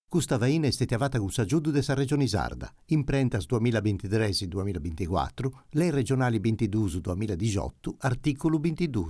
Questa è stata usa giù de sa regione sarda, imprentas 2023-2024, le regionali 22-2018, articolo 22.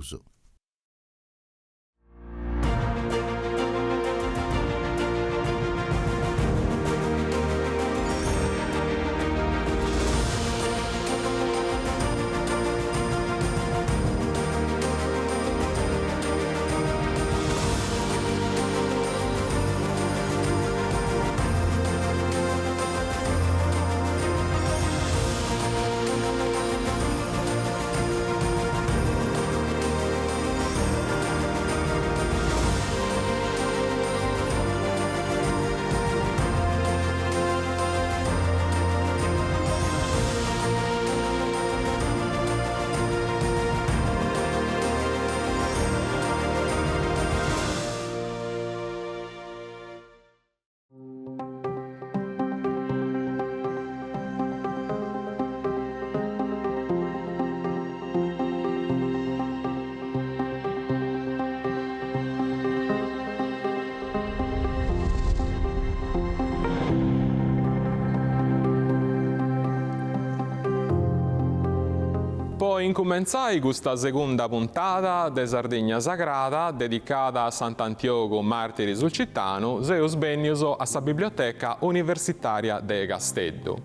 Poi incomenzai questa seconda puntata de Sardegna Sagrada dedicata a Sant'Antioco Martiri sul Cittano, seus bennius a sa Biblioteca Universitaria de Casteddu,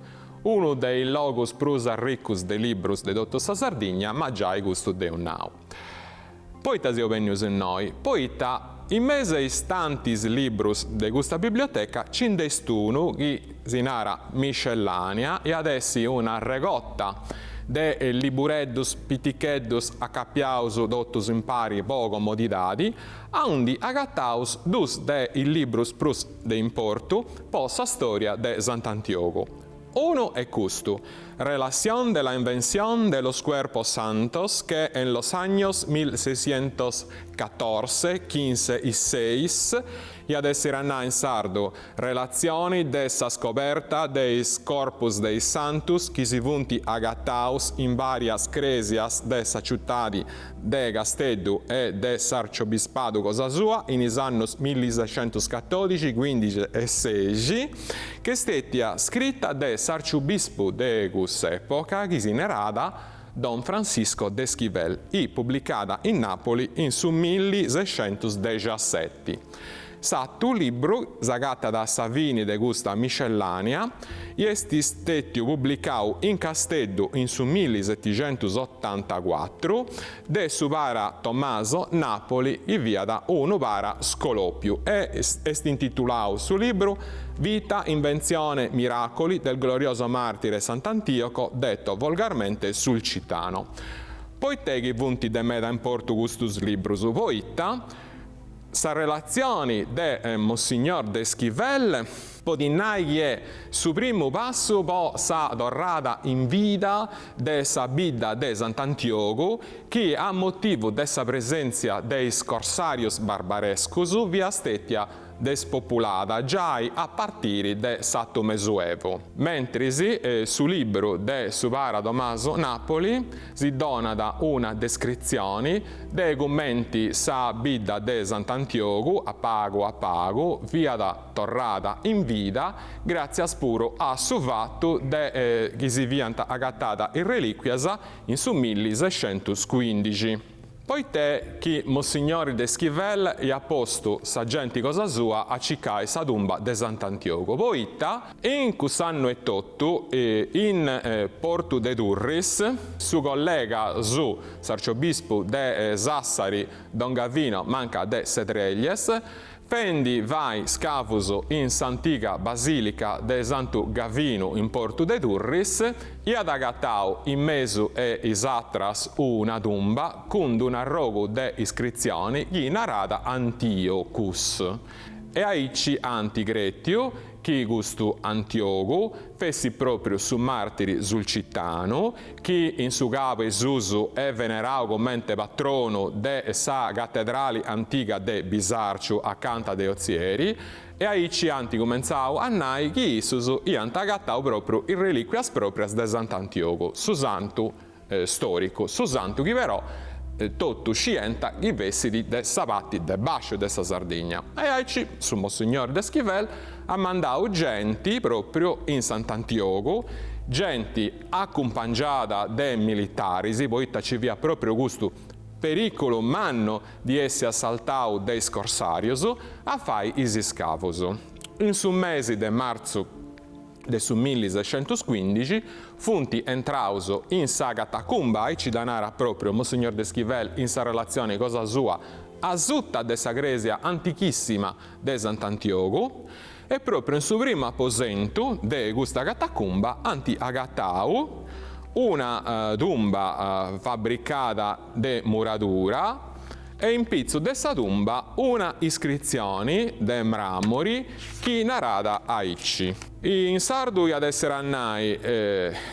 uno dei locus prus arriccus de librus de tutta sa Sardegna, ma già gusto de un nau. Poita seo bennius in noi, poita in mese istantis librus de questa biblioteca c'indestunu chi si nara miscellanea e adessi una regotta de libureddus piticheddus accappiaus dottus in pari po comodidadi, a undi agattaus dus de il librus prus de importu po sa storia de Sant'Antioco. Uno è custo, relación de la invención de los cuerpos santos que en los años 1614, 15 y 6, y ad essere in sardo, relazioni dessa scoperta deis corpus deis santus qui si vunti agattaus in varias cresias dessa ciuttadi de Casteddu e de s'arciobispado cosa sua in is annos 1614, 15 e 16, che stettia scritta de s'arciobispo de quest'epoca chi si nerada Don Francisco d'Esquivel e pubblicata in Napoli in su 1617. Sattu libru, sagatta da Savini de gusta miscellanea, esti stettiu pubblicau in Casteddu in su 1784, de su para Tommaso Napoli e via da uno para Scolopiu, e est intitulau su libru Vita, invenzione, miracoli del glorioso martire Sant'Antioco, detto volgarmente sul Cittano. Poiché chi vunti de meda importu gustus librus poita, sa relazioni de Monsignor d'Esquivel podinnai è su primo passo po sa dorrada in vita de sa bidda de Sant'Antioco che a motivo dessa presenza dei corsarios barbarescus via stettia despopulata già a partire de Satto Mesuevo. Mentre su libro de Supara Tommaso Napoli si dona da una descrizione dei commenti sa bidda de Sant'Antioco a pago, via da torrata in vita, grazie a spuro a su fatto de che si vianta agattata in reliquias in su 1615. Poiché chi Monsignori d'Esquivel gli ha posto sa gente cosa sua a ciccare sa tumba de Sant'Antioco. Poitta, in quest'anno e totto, in Porto de Durris, su collega su s'arciobispo de Sassari, Don Gavino, manca de Setrellies, fendi vai scafuso in s'antica basilica de Santu Gavino in Porto de Durris e ad agattau in mesu e isatras una tumba con un arrogo de iscrizioni chi narada Antiochus. E aici antigretio chi gustu Antioco fessi proprio su martiri sul Cittano, chi in su capo Isusu è venerau commente patrono de sa cattedrali antica de Bisarciu accanto de Ozieri, e aici anti comenzau a nai chi Isusu iant agattau proprio in reliquias proprias de Sant'Antioco, su santu storico, su santu chi però tutto scienta i vestiti de sabatti de bascio de sa Sardegna. E aici, su Monsignor d'Esquivel, ha mandato genti proprio in Sant'Antioco, genti accompagnata de militari, poi ci via proprio questo pericolo manno di essere assaltato dai scorsarios, a fare i scavos. In su mese de marzo del 1615 funti entrauso in sa catacumba e ci danara proprio Monsignor d'Esquivel in sa relazione cosa sua a tutta de sa gresia antichissima de Sant'Antioco e proprio in su primo aposento de questa catacumba anti agattau una tomba fabbricata de muratura e in pizzo dessa tomba una iscrizione de mramori che narrata a Icci. In sardu ad essere annai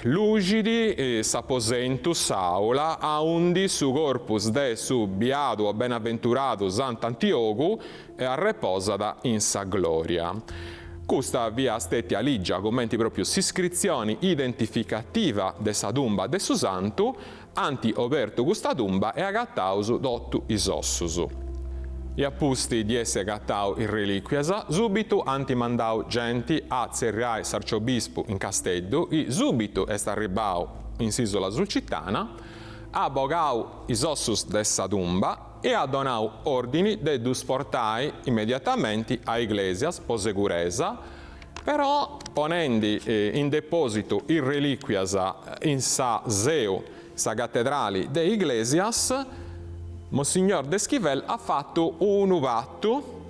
lucidi s'aposento s'aula a undi su corpus de su biado o benavventurato Sant'Antioco e a reposata in sa gloria. Questa via stetti aligia commenti proprio s'iscrizioni identificativa de sa tomba de su santo anti oberto questa tomba e agattausu dottu is ossus. I appusti di esse agattau in reliquiasa, subito anti mandau genti a zerriai s'arciobispo in Casteddu, e subito est arribau in s'isola sulcitana, a bogau is ossus dessa tomba e a donau ordini de dus portai immediatamente a iglesias po seguresa, però ponendi in deposito in reliquiasa in sa seu, sa cattedrali de iglesias, Monsignor d'Esquivel ha fatto un uvatto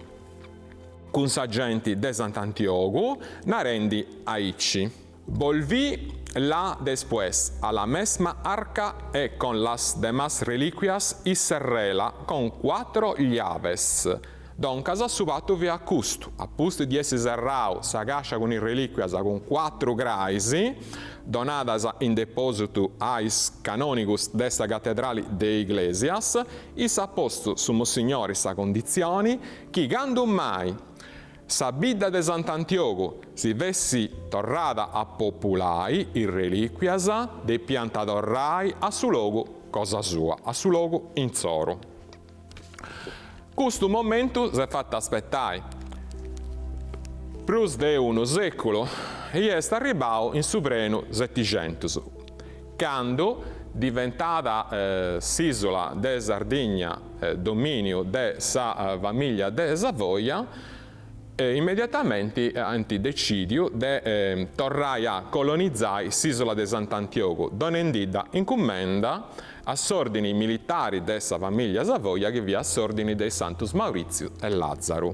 con sa genti de Sant'Antioco, narendi a Icci. Volví la después a la mesma arca e con las demás reliquias y serrela con 4 llaves. Don casa subato via custo, a posto di esse serrau sa gascia con i reliquias con 4 graisi, donadas in deposito ais canonicus desta cattedrali de iglesias, e sa posto su Monsignori sa condizioni, chi gando mai sa bidda de Sant'Antioco si vessi torrada a populai in reliquias de pianta dorrai a su logo cosa sua, a su logo in zoro. Questo momento si è fatto aspettare più di uno secolo e è arrivato in supremo 700, quando diventata s'isola de Sardegna dominio de sa famiglia de Savoia, immediatamente anti decidio de torrai a colonizzare s'isola de Sant'Antioco, donendida in commenda a sordini militari dessa famiglia Savoia che via sordini dei Santus Maurizio e Lazzaro.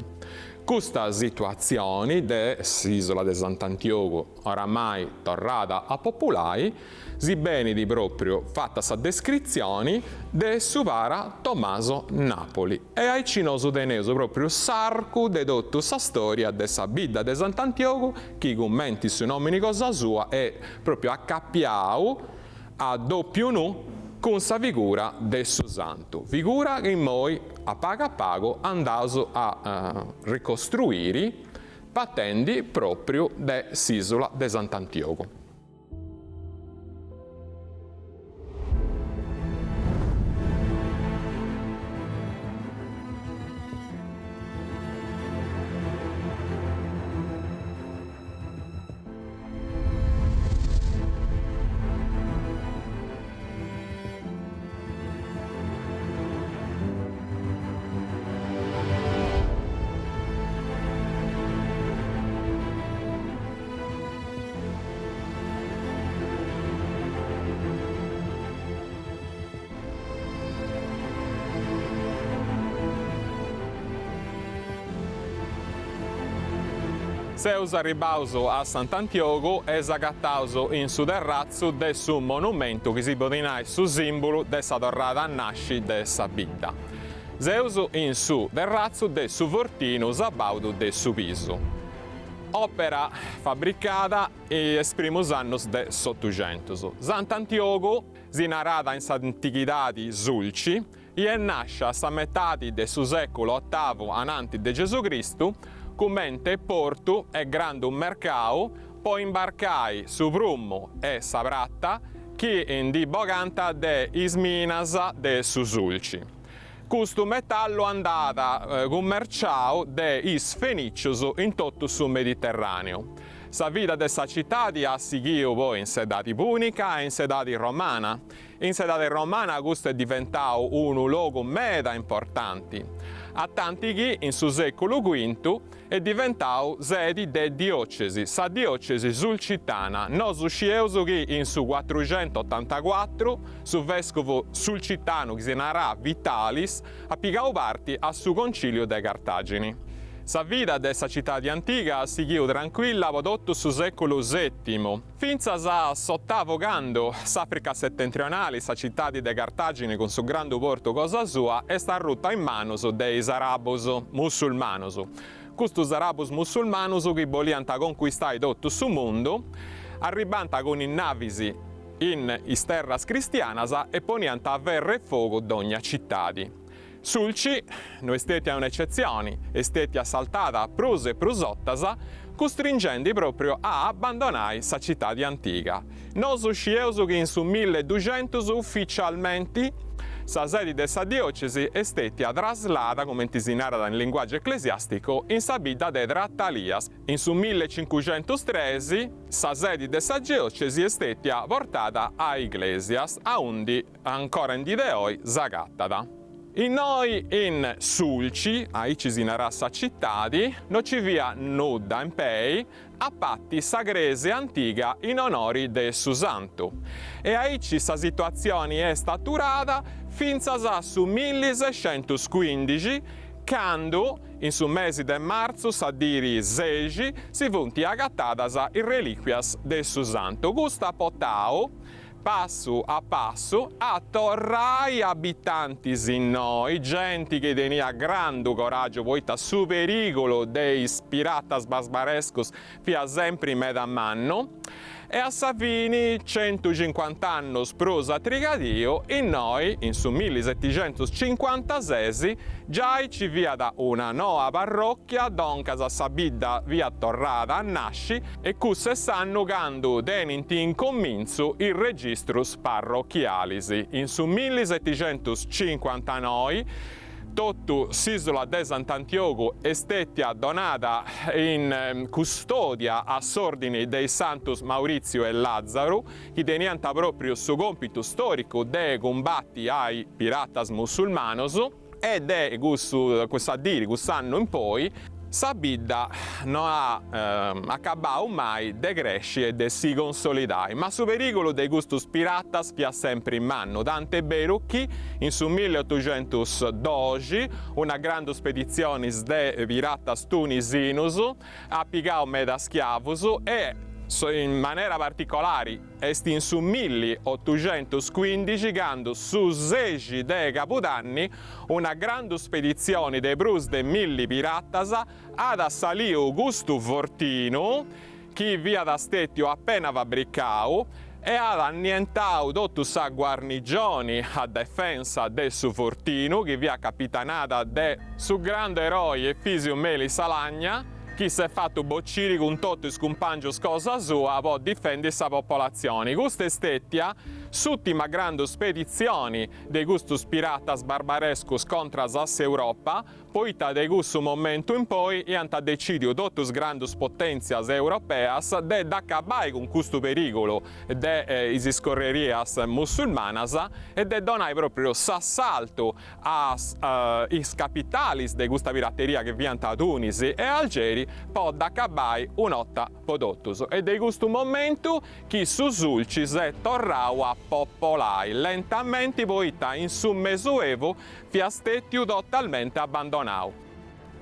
Questa situazione dell'isola de Sant'Antioco, oramai torrata a popolai, si bene di proprio fatta sa descrizione de Suvara Tommaso Napoli. E ai cinoso deneso proprio sarcu de dotto sa storia de sa bidda de Sant'Antioco, che commenti su nomini cosa sua e proprio accappiau a doppio nu con sa figura de su santo. Figura che noi a pago andaso a ricostruire pattendi proprio de s'isola de Sant'Antioco. Seus arribauso a Sant'Antioco e agattauso in su terrazzo de su monumento che si podinai su simbolo de sa torrada a nasci de sa bidda. Seus in su terrazzo de su fortino sabaudo de su piso. Opera fabbricata e esprimus annos de s'Ottucentos. Sant'Antioco si narrata in s'antichitati sulci e nasce a sa metadi de su secolo VIII ananti de Gesù Cristo, commente porto e grande un mercao, poi imbarcai su Prummo e Sapratta chi in di boganta de isminasa de Susulci. Questo metallo andata commerciato de is feniccios in tutto sul Mediterraneo. Sa vita dessa città ha seguito poi in sedati punica e in sedati romana. In sedati romana questo è diventato un luogo meda importante. A tanti che in su secolo V è diventato sede de diocesi, sa diocesi sulcitana. Nos uscieus che in su 484 su vescovo sulcitano che si narrà Vitalis ha pigau parte a su concilio de Cartagini. Sa vita dessa città di antica ha seguito tranquilla podotto su secolo VII. Finza sa sottavogando s'Africa settentrionale, sa città di de Cartagine con su grande porto cosa sua, e sta rutta in manos dei arabos musulmanos. Questi arabos musulmanos che vogliano conquistare tutto su mondo, arribanta con i navisi in terras cristianas e ponianta a verre e fuoco d'ogni città. Sulci, noi steti a un'eccezione, e steti assaltata prus e prusottasa, costringendo proprio a abbandonare sa città di antica. Nos uscieus che in su 1200 ufficialmente sa sede dessa diocesi è stata traslata, come si narra in linguaggio ecclesiastico, in sabida de Trattalias. In su 1513 sa sede dessa diocesi è stata portata a Iglesias, a undi ancora in di deoi sagattata. In noi in Sulci, aici si narra sa città, non ci via nuda in pei, a patti sagrese antica in onori de su santo. E aici sa situazione è staturata finza su 1615, quando in su mesi de marzo, sa diri 16, si funti agattadas i reliquias de su santo. Gusta potao, passo a passo, a torrai abitanti in noi, gente che tenia grande coraggio, poita su pericolo dei piratas barbarescos fia sempre in meda manno, e a Savini 150 anni prosa trigadio, in noi, in su 1756, già ci via da una nuova parrocchia, doncas sabidda via torrata a nasci, e cusse sanno gando deninti in comminzu il registrus parrocchialisi. In su 1759, tutto l'isola de Sant'Antioco è stata donata in custodia a s'ordine dei Santos Maurizio e Lazzaro, che tenevano proprio il suo compito storico de combatti ai piratas musulmanos, ed è questo anno in poi Sabidda non ha accabato mai de cresci e de si consolidai, ma su pericolo dei gustus piratas fia sempre in mano, tant'è vero che in su 1812 una grande spedizione de piratas tunisinus ha pigato meda schiavus e in maniera particolare est in su 1815 quando su 16 de Capodanni una grande spedizione de brus de 1000 piratas ad assalio Gusto Fortino che via da stetio appena fabbricao e ad annientau tutto sa guarnigioni a difesa de su Fortino che via capitanata de su grande eroe Efisio Meli Salagna, chi si è fatto bocciri con tutto e scumpangio cosa sua può difendere sa popolazione. Questa è stata l'ultima grande spedizione dei gustus piratas barbarescus contra l'Asse Europa, poita de questo momento in poi hanno deciso tutte le grandi potenzias europeas di acabare con questo pericolo delle scorrerias musulmanas e di donare proprio s'assalto ai capitali di questa pirateria che vi hanno a Tunisi e Algeri può acabare un'otta podottus. E di questo momento che su Sulci si è tornato a popolare lentamente poita in su Mesoevo fia stettiu totalmente abbandonato.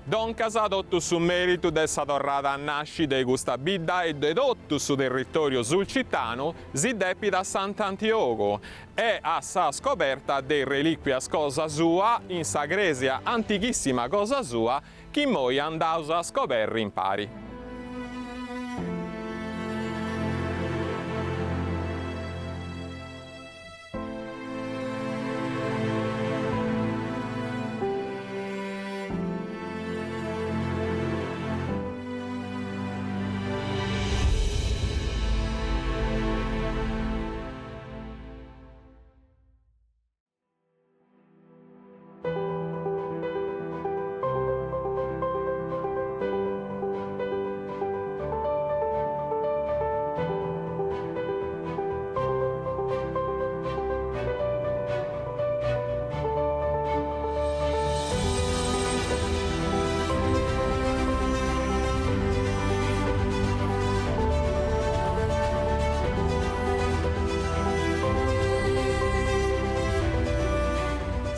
Doncas tutto su merito dessa torrata a nasci de questa bidda e de tutto su territorio sulcitano si depida Sant'Antioco e a sa scoperta dei reliquias cosa sua in sa gresia antichissima cosa sua che moi andaus a scoperri in pari.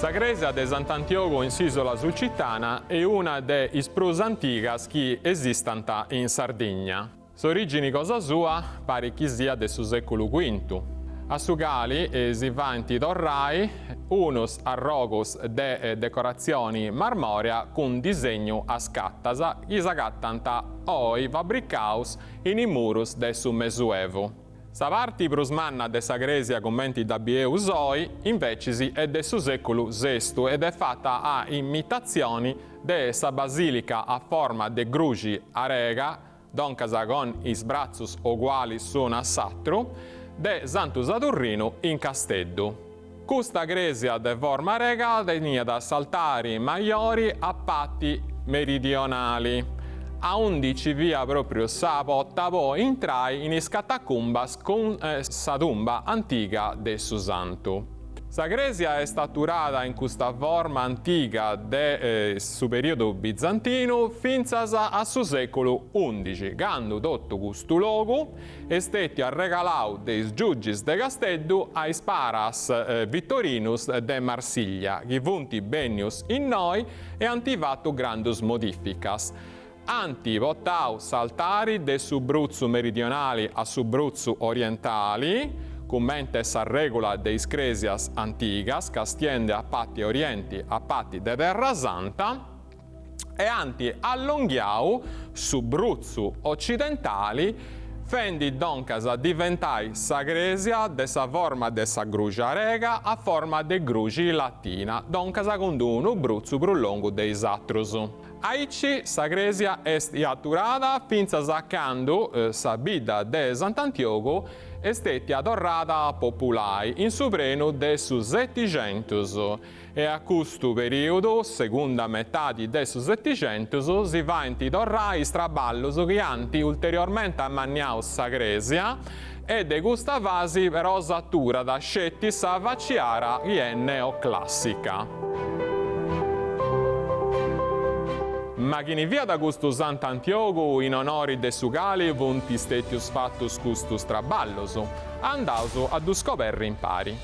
Sagresia de Sant'Antioco in Sisola Sulcitana è una delle isprus antigas che esistono in Sardegna. S'origine cosa sua pare che sia del secolo V. A Sugali si vanti dorrai unus arrogus de decorazioni marmorea con disegno a scattasa che s'agattanta oi fabricaus in i murus de su Mesuevo. Sa parte brusmanna de Sagresia commenti da Bieus oi invece è del secolo VI ed è fatta a imitazioni de sa basilica a forma de grugi a rega, doncasa con is brazus uguali suona sattro, de Santu Sadurrino in Casteddu. Questa gresia de forma rega veniva da saltari maggiori a patti meridionali. A 11 via proprio sa potta poi entrai in is catacumbas con sa tumba antica de su santo. Sa gresia è staturata in questa forma antica del su periodo bizantino finza a su secolo XI, quando tutto questo luogo è stato regalato dai giudici de Casteddu ai paras Vittorinus de Marsiglia, che funti benius in noi e antivato grandus modificas. Antivotau saltari de Subruzzu meridionali a Subruzzu orientali, commente sa regola de Scresias antigas, che stiende a patti orienti a patti de Terra Santa, e anti allunghiau Subruzzu occidentali, fendi doncas a diventai Sagresia de sa forma de sa grugia rega a forma de grugi latina, doncas a conduno Bruzzu brullongu de Isatrusu. Aici Sagresia est iaturada finza a quando sa bida de Sant'Antioco è stata adorata popolai in supreno de su Setticentus e a questo periodo, seconda metà de su Setticentus, si va in tidorrai straballos che anti ulteriormente ammaniau Sagresia e de questa vasi per osatura da scetti sa vaciara che è neoclassica. Ma chi ne via da questo Sant'Antioco in onori de Sugali vunti stetius fattus custus traballoso, andauso a du scoperri in pari.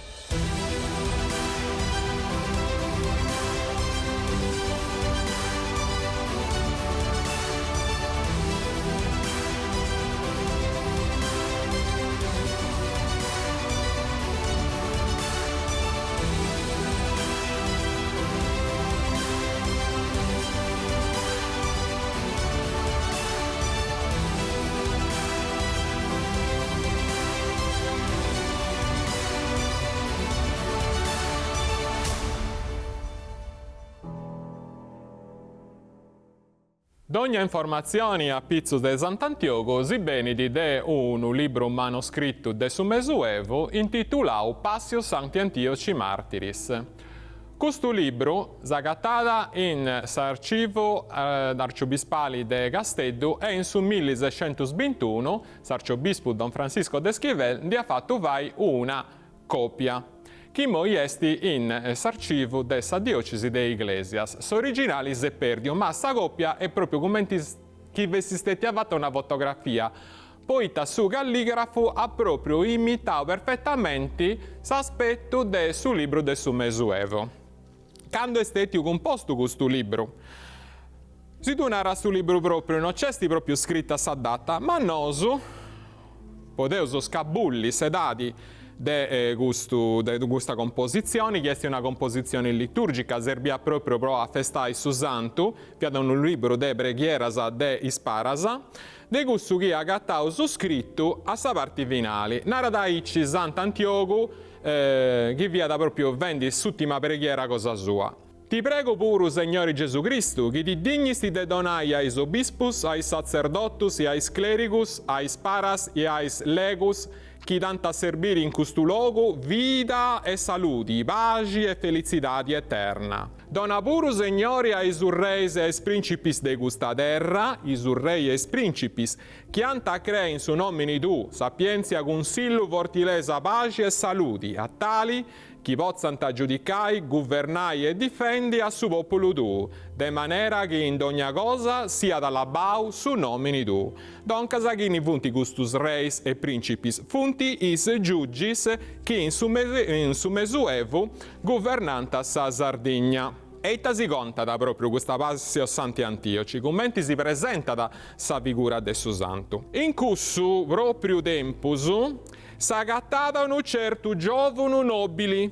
D'ogni informazione a Pizzo de Sant'Antioco si benedi de un libro manoscritto de su Mesuevo intitulato Passio Sancti Antioci Martiris. Questo libro, zagattata in s'archivo d'arciobispali de Casteddu e in su 1621, s'arciobispo Don Francisco de Schivel ne ha fatto vai una copia. Chi moi esti in s'archivo dessa diocesi de Iglesias. S'originali se perdio, ma sta coppia è proprio come chi vessi stetti avata una fotografia. Poi su calligrafo ha proprio imitato perfettamente l'aspetto del suo libro del suo Mesuevo. Quando è stato composto questo libro? Si donara sul libro proprio, non c'è proprio scritta sa data, ma noso, podeuso scabulli sedati de questa composizione, che è una composizione liturgica, servia proprio a festare su santo, che è un libro de preghieras de isparasa, de questo che ha gattao su scritto a sa parte finale. Naradaici Sant'Antioco, che via da proprio vendi l'ultima preghiera cosa sua. Ti prego puro, Signore Gesù Cristo, che ti dignisti de donai ais obispus, ais sacerdotus, e ais clericus, ais paras e ais legus, chi tanta servire in questo luogo, vita e saluti, pace e felicità eterna. Dona puro, Signore, ai surreis e ai principis de questa terra, i surrei e i principis, che anta crei in suo nomine tu, sapienzia, consiglio, fortilesa, pace e saluti, a tali chi possanta giudicai, governai e difendi a su popolo tu, de manera che in ogni cosa sia dall'abbau su nomini tu. Doncas agini funti gustus reis e principis, funti is giugis, che in su mesuevu governanta sa Sardigna. E si conta da proprio questa passio Santi Antioci, commenti si presenta da sa figura de su santo. In cussu proprio tempus s'agattata un certo giovanu nobili,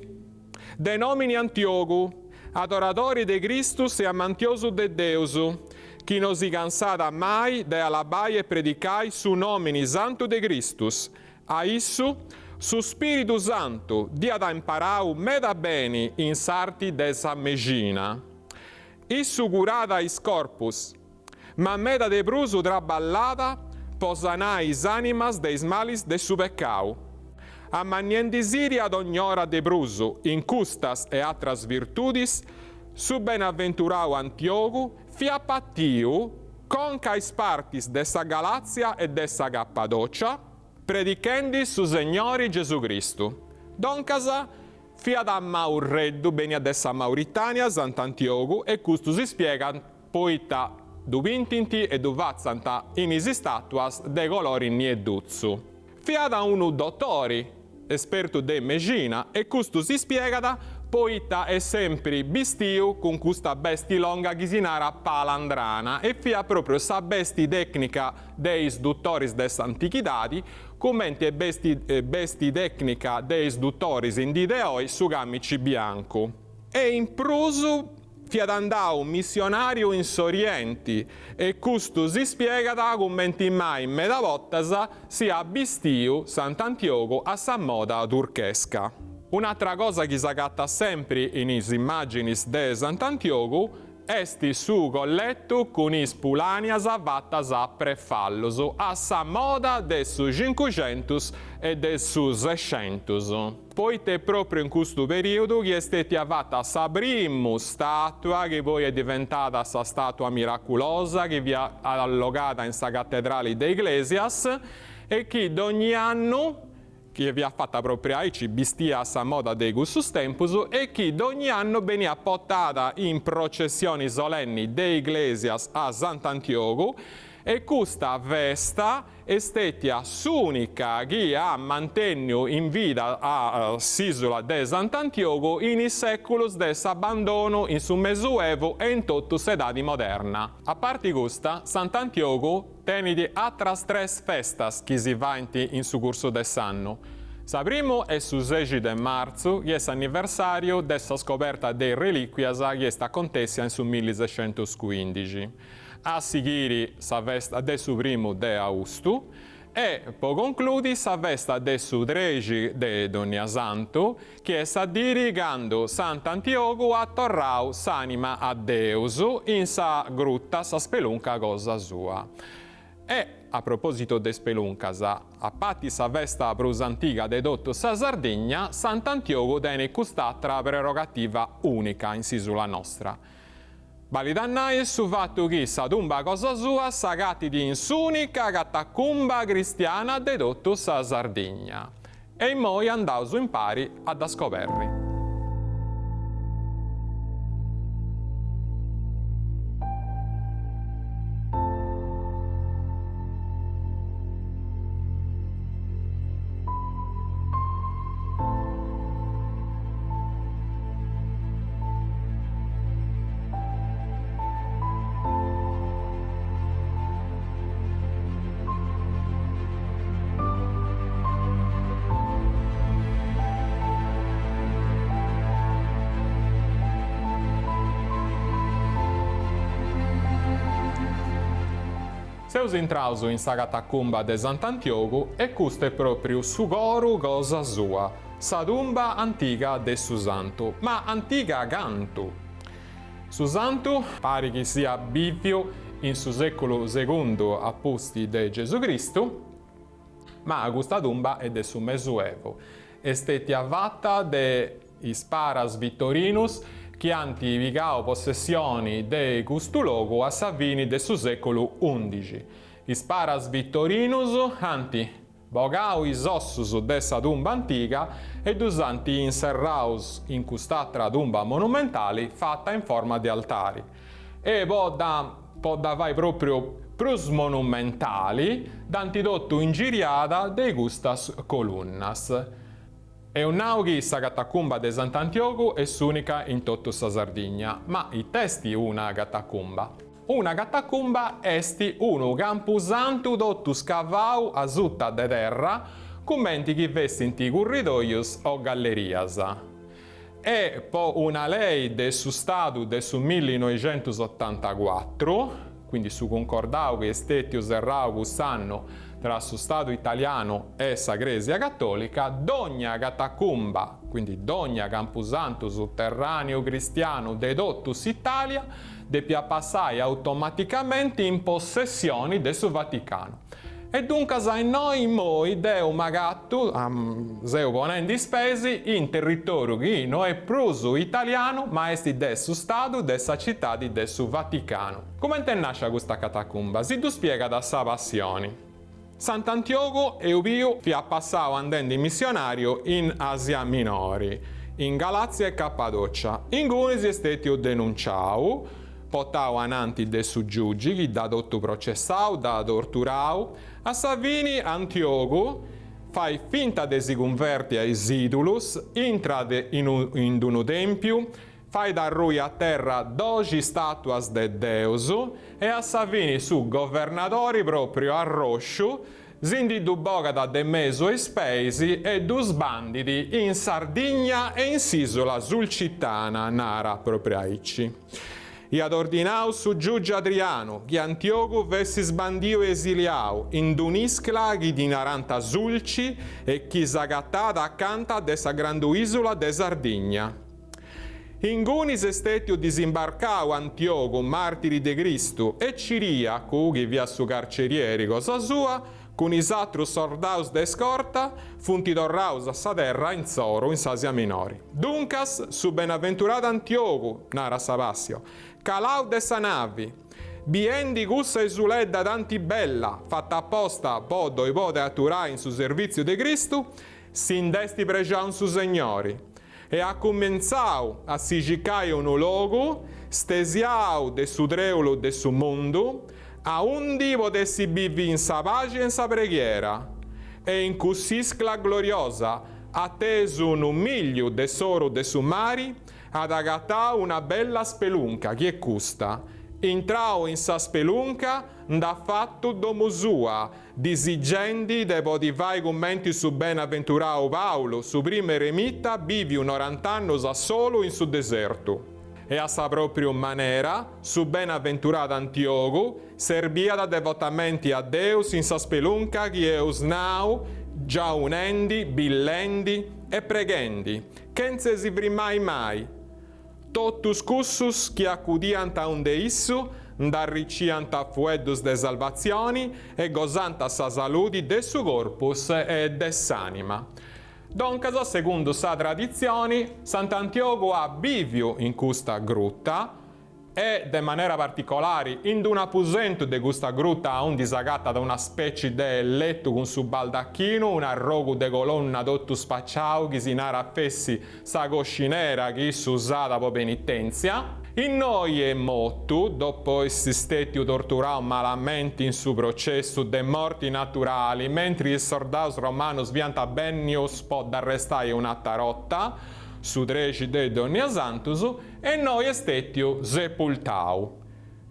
de nomini Antiogu, adoratori de Christus e amantiosu de Deusu, chi non si cansata mai de alabai e predicai su nomini santo de Christus. A issu su Spiritu Santo dia da imparau meda beni in sarti de sa Megina. Issu curata is corpus, ma meda de prusu traballata posanai is animas deis malis de su peccau. A maniendisiri ad ognora de prusu, in custas e atras virtudis, su benaventurau Antiogu, fia pattiu, concais partis de sa Galazia e de sa Cappadocia, predichendi su Signori Gesù Cristo. Doncasa, fiat a Maurreddu, benia de sa Mauritania, Sant'Antiogu, e custu si spiegan poita du vintinti e du vazzanta in isi statuas de colori nieduzzu. Fiat a unu dottori, esperto de Megina, e custu si spiegata poita è sempre bistiu con questa besti longa chi si nara palandrana e fia proprio sa besti tecnica deis duttoris des antichidadi, commenti besti tecnica deis duttoris in dideoi su camici bianco. E in prusu fiat andau missionario in Sorienti e custu si spiegata commenti mai meda vottasa sia bistiu Sant'Antioco a sa moda turchesca. Un'altra cosa che si agatta sempre in is immaginis de Sant'Antioco esti su colletto con is pulanias vattas a prefallus a sa moda de su 500 e de su 600. Poite proprio in questo periodo che è stata fatta sa prima statua che poi è diventata sa statua miraculosa che vi ha allogata in sa cattedrale de Iglesias e che ogni anno che vi ha fatta proprio aici bistia a sa moda de gustus tempus e che ogni anno venia portata in processioni solenni de Iglesias a Sant'Antioco e questa festa è stata l'unica che ha mantenuto in vita a s'isola de Sant'Antioco in i seculus de s'abbandono in su Mesuevo e in tutta s'edadi moderna. A parte questa, Sant'Antioco teniti atras tres festas che si vanti in su corso dell'anno. Sa primo è su 6 de marzo, che è l'anniversario della scoperta dei reliquias che è sta contessa in su 1615. A seguire sa festa del su primo de augusto e poi concludi sa festa del su 13 de Donia Santo che sta dirigando Sant'Antioco a torrau s'anima a Deus in sa grutta sa spelunca cosa sua. E a proposito de speluncas, a patti sa festa prus antica de dotto sa Sardegna, Sant'Antioco tiene quest'altra prerogativa unica in s'isola nostra. Validannai su fatto che sa tumba cosa sua sagati di insunica catacumba cristiana de dotto sa Sardegna. E moi andau su impari ad scoperri. Seus intrausu in sa catacumba de Sant'Antioco e questo è proprio su coro cosa sua, sa tumba antica de su santo, ma antica canto. Su santo pare che sia bivio in su secolo II a posti de Gesù Cristo, ma questa tumba è de su Mesuevo. È stata fatta de isparas Vittorinus che anti vigao possessioni de questo luogo a Savini del secolo XI. Isparas Vittorinus anti bogau is ossus de sa tumba antica e dusanti inserraus in cust'altra tumba monumentali fatta in forma di altari. E po' da vai proprio prus monumentali, d'antidotto ingiriada dei gustas colunnas. E un naughi sa catacumba de Sant'Antioco è s'unica in tutta sa Sardigna, ma i testi una catacumba. Una catacumba esti unu campusantu dottu scavau a sutta de terra, commenti chi vestinti corridoius o gallerias. E po' una lei de su Statu de su 1984, quindi su concordau che estetius errau quest'anno tra su Stato italiano e sa Gresia cattolica, d'ogna catacumba, quindi d'ogna campusantu sotterraneo cristiano de dottus Italia, depia passare automaticamente in possessione de su Vaticano. E dunque sai noi deu magattu, seu ponendo spesi in territorio che non è prusu italiano, ma esti de su Stato, de sa città de su Vaticano. Come te nasce questa catacumba? Si tu spiega da sa passione. Sant'Antioco Eubio vi ha passato andando in missionario in Asia Minori, in Galazia e Cappadocia. In cui si è stato denunciato, portato avanti de su giugi, che da dotto processato, da torturato, a Savini Antioco fai finta de si converti ai idolus, entra in un tempio, fai da lui a terra 12 statuas de Deus e a Savini su governatori proprio a Rosciu, zindi du bogata de meso e spesi e dus banditi in Sardigna e in s'isola sulcitana nara proprio aici. I ad ordinau su giugi Adriano, che Antioco vessi sbandio esiliau, in duniscla chi di naranta sulci e chi s'agattata accanta de sa grandu isola de Sardigna. In Gunis estetio disimbarcau Antioco, martiri de Cristo, e Ciriacu, che via su carcerieri cosa sua, con is atrus sordaus de scorta, funti torraus a sa terra in Zoro, in Sasia Minori. Duncas, su benaventurato Antioco, nara Savasio, calau de sa navi, biendi gussa esuledda d'Antibella, fatta apposta podo e pode atturai in su servizio de Cristo, s'indesti pregiaun su Signori. E ha cominciau a sigicare un logo, stesiau de su treulo de su mondo, a undi potessi vivi in sa pace e in sa preghiera. E in cussiscla gloriosa, atteso un miglio de soro de su mari, ad agattau una bella spelunca, che custa. Intrau in sa spelunca, da fatto domo sua, disigendi de podivai commenti su benavventurao Paolo, su prima eremita, vivi un 40 anni a solo in su deserto. E a sa propria maniera, su benavventurato Antioco, serviata devotamente a Deus in sa spelunca che eus nau, già unendi, billendi e preghendi, che non si primai mai. Totus cussus che accudiant a un deissu, ndarriciant a fueddus de salvazioni e gozant a sa saludi de su corpus e de s'anima. Doncas, secondo sa tradizione, Sant'Antioco ha viviu in questa grutta e, de maniera particolare, in un aposento de questa grutta on disagatta da una specie de letto con su baldacchino, un arrogo de colonna dotto spacciau che si nara fessi sa coscinera che is usata po' penitenzia. In noi è motto, dopo essi stati torturati malamente in su processo de morti naturali, mentre il soldato romano svianta bennius po' d'arrestare una tarotta, su 13 de Donnia Santus, e noi è stato sepultau.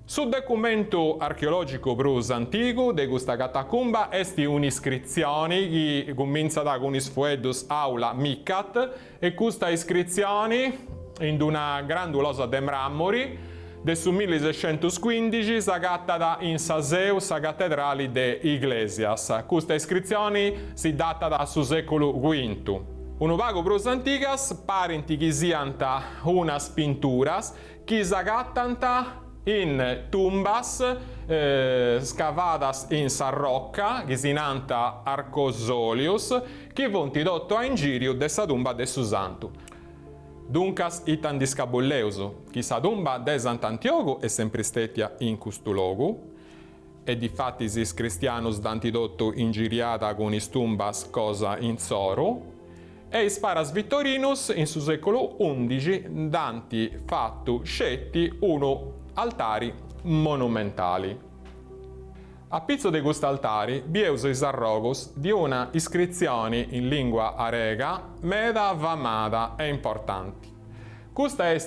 Sul documento archeologico prus antico de questa catacumba esti un'iscrizione che comincia da con isfuedus aula Micat e questa iscrizione in una grandulosa de mrammori del su 1615 sagatta in Saseu sa cattedrale de Iglesias. Questa iscrizione si data da su secolo V. Un vago prus anticas parenti che sianta unas pinturas che sagattanta in tumbas scavadas in sa rocca che si nanta Arcosolius che vonti dotto a ingirio de sa tumba de su santu. Duncas itan discabulleuso, chi sa tumba de Sant'Antioco è sempre stetia in custu logu, e difatti is cristianus d'antidotto ingiriata con istumbas cosa in zoru, e is paras Vittorinus in su secolo XI danti fattu scetti uno altari monumentali. A pizzo di questi altari vi è is arrogus di una iscrizione in lingua arega meda vamada e importanti. Questa è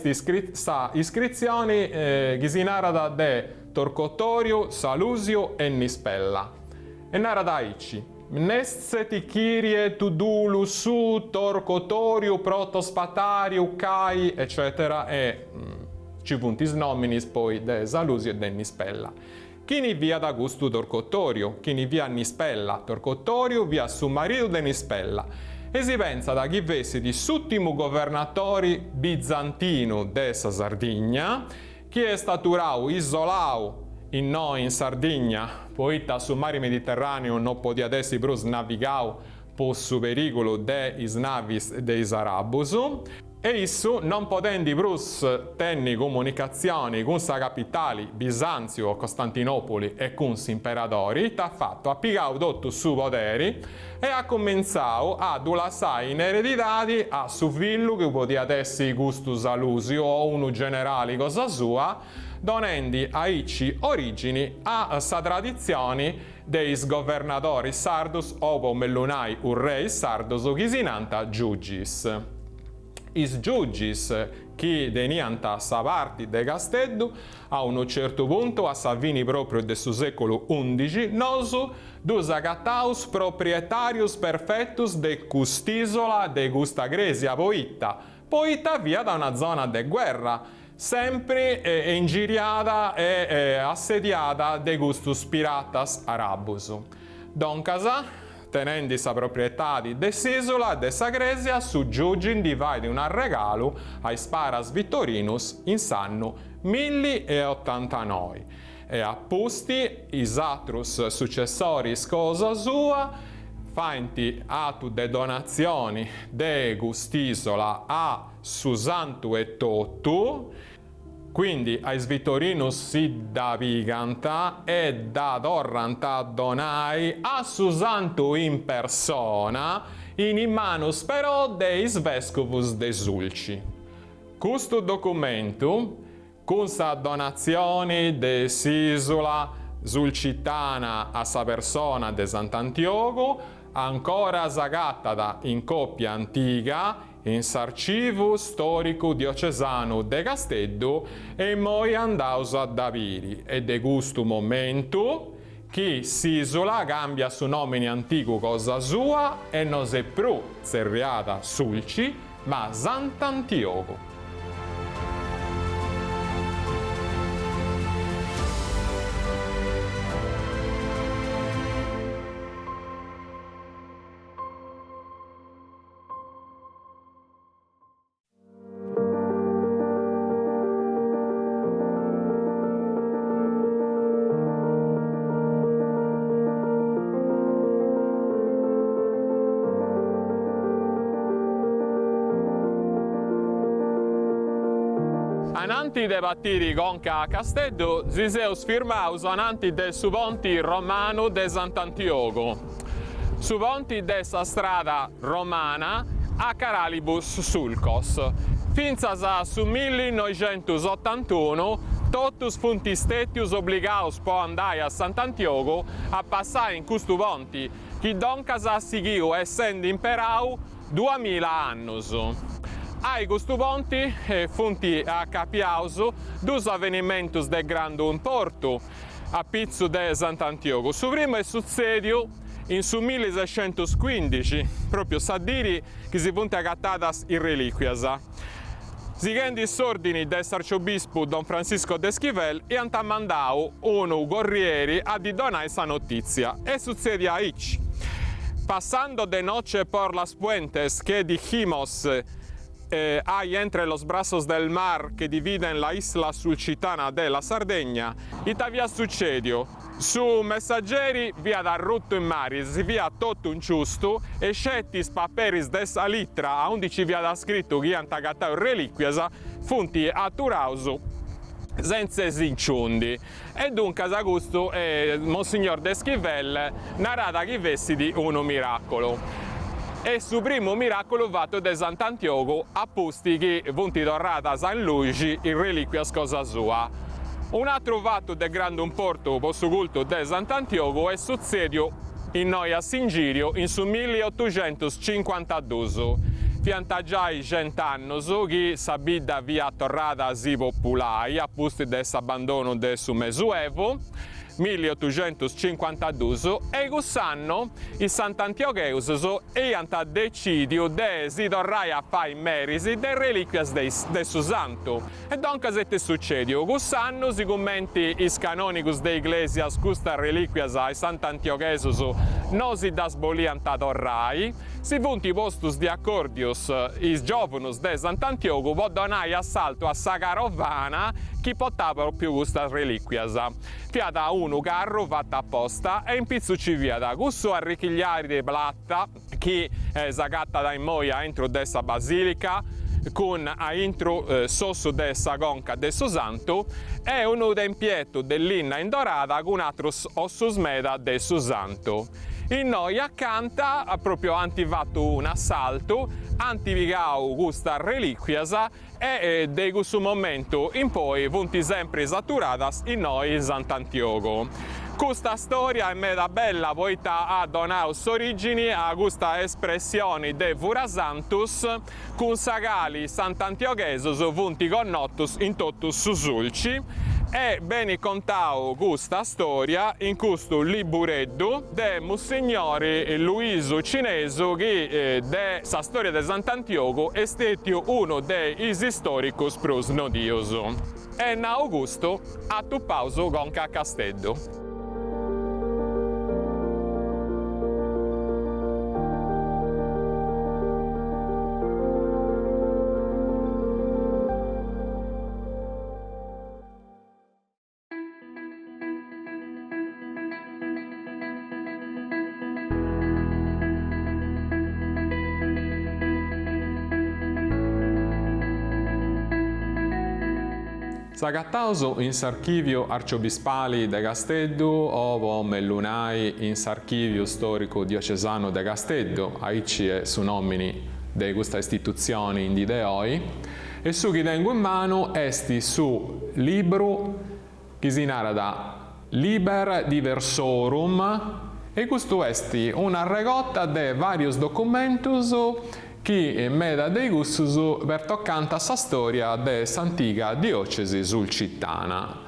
iscrizione che si narra de Torcotoriu, Salusio e Nispella. E narra da Ici. Nesseti Kyrie Tudulu su Torcotoriu Protospatariu Cai eccetera e ci puntis nominis poi de Salusio e de Nispella. Chi ni via da gusto Torcotoriu, chi ni via Nispella, Torcotoriu via su marito de Nispella. E si pensa da chi vessi di suttimo governatori bizantino de sa Sardigna, chi è staturau isolau in noi in Sardegna, poitta su mare Mediterraneo non podia essi brus navigau po su pericolo de is navis de is arabus, e issu non potendo brus tenni comunicazioni con sa capitali Bisanzio, Costantinopoli e con imperadori, t'ha fatto appigau tutto su poteri e ha cominciato a dulassare in ereditati a su figlio che podia essi Gustus Alusio o uno generale cosa sua, donando a Ici origini a sa tradizioni dei governatori sardus opo mellunai un re sardus che si nanta giugis. Is giugis chi denianta sa parti de Casteddu a un certo punto a Savini proprio del secolo XI nosu dus agattaus proprietarius perfectus de custisola de gusta Gresia poitta via da una zona de guerra sempre ingiriata e assediata de gustus piratas arabus. Doncasa tenendo sa proprietà di desisola de sa Gresia, su giugin divide un regalo ai sparas Vittorinus in sanno 1089. E appusti is atrus successoris cosa sua, fainti atu de donazioni de gustisola a su santu e tottu, quindi ais Vittorinus si da viganta e da torranta donai a su santu in persona in manus però deis vescovus de Sulci. Questo documento, con sa donazione de s'isola sulcitana a sa persona de Sant'Antioco, ancora sagattata in coppia antica in s'archivo storico diocesano de Casteddu e moi andaus a Daviri e de gusto momento chi s'isola cambia su nomine antico cosa sua e non se più serriata Sulci ma Sant'Antioco. Ananti de battiri conca a Casteddu, si seus firmaus ananti del su ponti romano de Sant'Antioco, su ponti de sa strada romana a Caralibus Sulcos. Finzas a su 1981 totus funtistettius obbligaus po andare a Sant'Antioco a passare in custu ponti, chi doncas a sighiu essendo imperau 2000 annus. Ai custu ponti funti a capiausu dus avvenimentus de grandu importu a pizzu de Sant'Antioco. Su primo è succediu in su 1615, proprio sa diri che si funti agattadas in reliquias. Sighendi s'ordini dell'arciobispo Don Francisco de Esquivel e antamandau unu guerrieri a di donare sa notizia. E succede a Ici. Passando de noche por las puentes que dijimos hay entre los brazos del mar que dividen la isla sulcitana de la Sardegna, itavia succedio. Su messaggeri via da rutto in maris, via tutto un ciusto, e scettis paperis de sa litra, a 11 via da scritto che antagattau reliquias, funti atturausu senza sinciundi. E dunque a questo Monsignor D'Eschivel narrata che vesti di uno miracolo. E su primo miracolo fatto da Sant'Antioco a posti che vunti tornata a San Luigi in reliquia scosa sua. Un altro fatto del grande importo posto culto da Sant'Antioco è succedio in noi a Singirio in su 1852. Fiantaggiai 100 anni che sabida via tornata si popolai a posti dell'abbandono del suo Mesuevo 1852 e quest'anno i Sant'Antiocheus hanno deciso di si tornare a fare i meriti delle reliquie del suo santo. E dunque se succede? Quest'anno si commenti i canonicus de Iglesias questa reliquia ai Sant'Antiocheus non si da sboliant a torrai, si punti postus di accordius i giovanus de Sant'Antioco può donare assalto a sa carovana chi portava proprio questa reliquia. Fiata uno carro fatto apposta e in pizzucci via da questo arricchigliare di plata che sagatta da in moia entro dessa basilica con a intro sosso dessa conca del suo santo e uno tempietto dell'inna in dorata con altro osso smeda del suo santo. In noi accanto proprio antifatto un assalto, antivigau questa reliquia e da questo momento in poi punti sempre saturadas in noi Sant'Antioco. Questa storia è meda bella poiché ha donato origini a questa espressione de Furasantus con sagali Sant'Antiochesus punti connottus in totus susulci. E bene contao questa storia in questo libureddo de Monsignore Luiso Cineso che de sa storia de Sant'Antioco è stato uno dei storicus plus nodioso. E na Augusto a tu pauso con Castello. Sagattauso in s'archivio arciobispali de Casteddu ovo mellunai in s'archivio storico diocesano de Casteddu, aici è su nomini de questa istituzione in dideoi, e su chi tengo in mano esti su libro che si narra Liber Diversorum e questo esti una regotta de varios documentus che meda dei gustus per toccante a sa storia de s'antica diocesi sulcitana,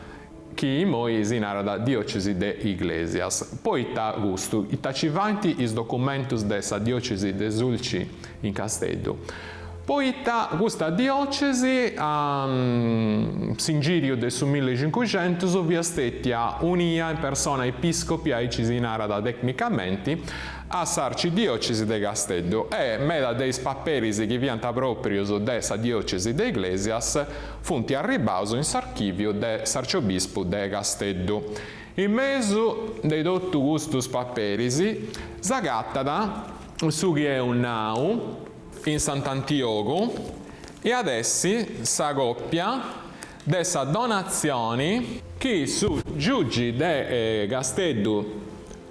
che moi si narra da diocesi de Iglesias. Poi ta gustu, ci vanti is documentus de sa diocesi de Sulci in Casteddu. Poi questa diocesi a Singirio del su 1500 vi astettia unia in persona episcopi ai ci si narra tecnicamente a sarci diocesi de Casteddu e meda dei papperis che vianta proprio de sa diocesi de Iglesias funti arribauso in s'archivio de s'arciobispo de Casteddu. In mezzo dei dottu gustus papperis s'agattata su chi è un nau in Sant'Antioco e adesso sa coppia dessa donazioni che su giugi de Casteddu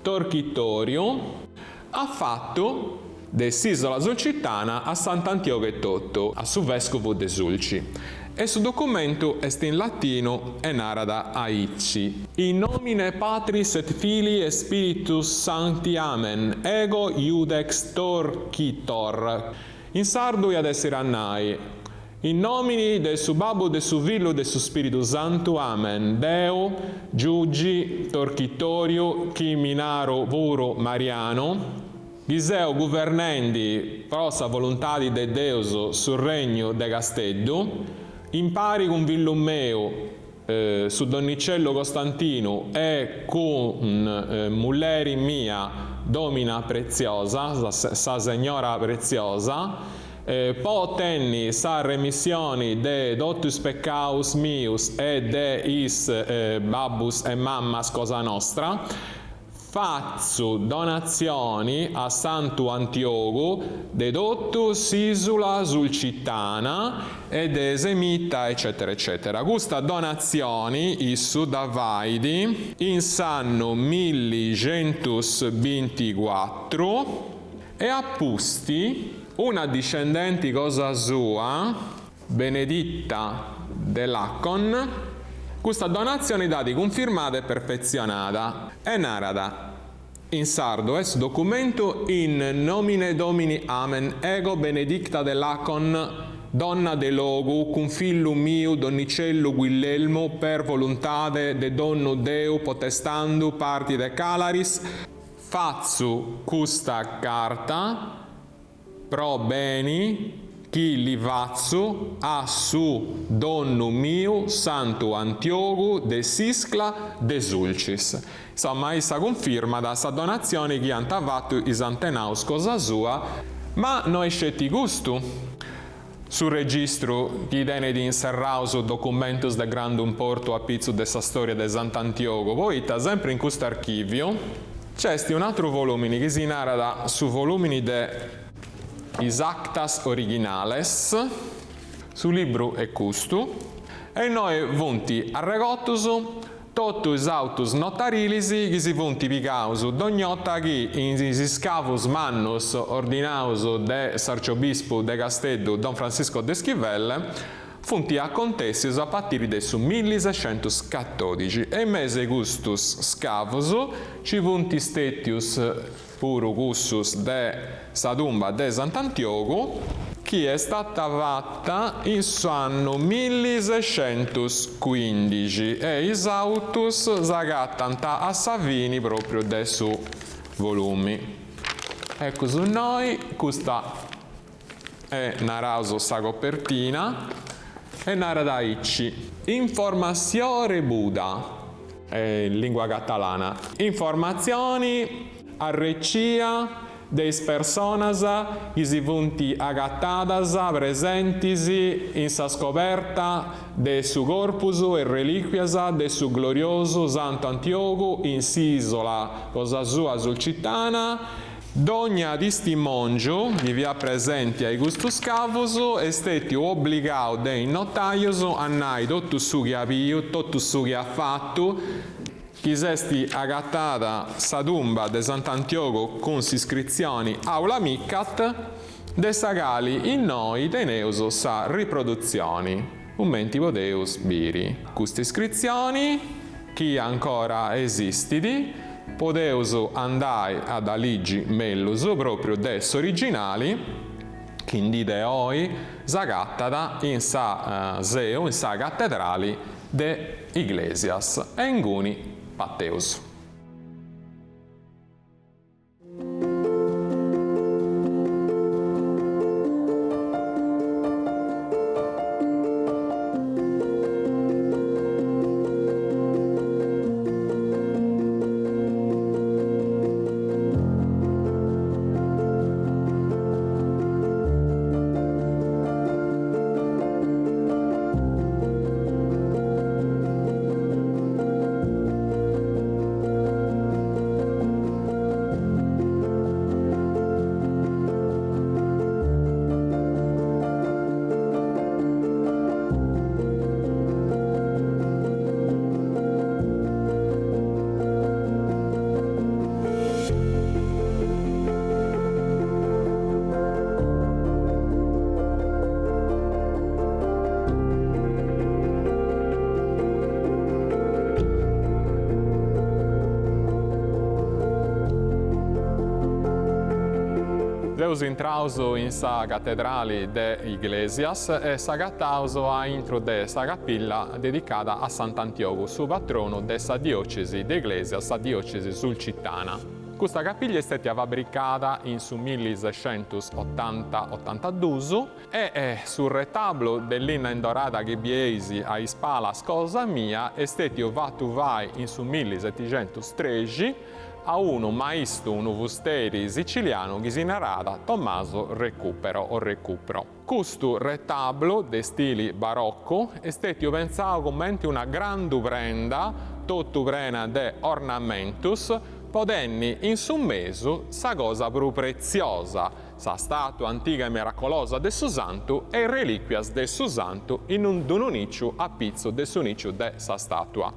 Torchitorio ha fatto dell'isola sulcitana a Sant'Antioco e Totto, a su vescovo de Sulci. E su documento est in latino e narada aici. In nomine Patris et Filii et Spiritus Sancti Amen. Ego iudex torquitor. In sardo ad essere annai. In nomine del su Babbo, del su Filio, del su Spiritu Santo. Amen. Deo, giugi, torchitorio, chi minaro, voro, mariano. Giseo governendi, prosa volontà di Deus sul regno de Casteddu. Impari con Villummeo, su Donnicello Costantino e con Mulleri mia, domina preziosa, sa signora preziosa, po tenni sa remissioni de dotus peccaus mius e de is babus e mammas cosa nostra, Fazzu donazioni a Santu Antiogu dedottus isula sulcitana ed esemita eccetera eccetera. Questa donazioni issu da vaidi in sanno 1124 e appusti una discendenti cosa sua, Beneditta dell'Accon. Questa donazione dati confermata e perfezionata e narada in sardo es documento in nomine Domini Amen ego Benedicta dell'Accon donna de logu cum fillum miu donnicellu Guillelmo per voluntate de donnu Deu potestandu parti de calaris fazzu custa carta pro beni chi li vazzu a su donnu miu Santu Antiogu de Siscla de Sulcis. Insomma, essa conferma da sta donazione che hanno fatto i antenaus cosa sua, ma noi scetti gusto. Sul registro chi tiene di inserraus documentos de grandum porto a pizzo de sa storia de Sant'Antiogo, poi sempre in questo archivio c'è un altro volume che si narra su volumini de Is actas originales, su libro e custu, e noi vunti arregottus totus autus notarilis che si vunti picaus d'ognota che in scavus mannus ordinaus de s'arciobispo de Casteddu Don Francisco de Schivelle funti acontessis a partire de su 1614 e mese gustus scavus ci vunti stetius puru cussus de sa tumba de Sant'Antiogu che è stata fatta in anno 1615 e is autus s'agattant a Savini proprio de su volumi. Ecco su noi, questa è narrato sa copertina e narra icci. Informazione Buda, in lingua catalana. Informazioni a recia des personas che si vunti agattadas presentisi in sa scoperta de su corpus e reliquias de su glorioso Santo Antiogu in s'isola cosa sua sulcitana d'ogna testimongio che vi ha presenti ai gustus cavus e steti obbligao de notaius a nai tutto su che ha piu, tutto su che ha fatto chi sesti agattata sa tumba de Sant'Antiogo con iscrizioni aula micat de sagali in noi teneus sa riproduzioni un menti podeus biri. Queste iscrizioni chi ancora esistidi podeus andai ad aligi mellus proprio des originali quindi de oi s'agattata in sa seu in sa cattedrali de Iglesias e inguni Patteus. Deus intrauso in sa cattedrali de Iglesias e s'agattauso a intro de sa cappilla dedicata a Sant'Antiogo, su patrono de sa diocesi de Iglesias, sa diocesi sulcitana. Questa cappiglia è stata fabbricata in su 1680-82 e sul retablo dell'inna indorata che biesi a Ispala Scosa Mia è stato fatto vai in su 1713 a uno maestro, un uvusteri siciliano che si narrava Tommaso Recupero. Questo retablo de stile barocco è stato pensato come una grande prenda, tutto prena de ornamentus, podenni in su mesu sa cosa più preziosa, sa statua antica e miracolosa de su santu e reliquias de su santu in un dununiciu a pizzo de su niciu de sa statua.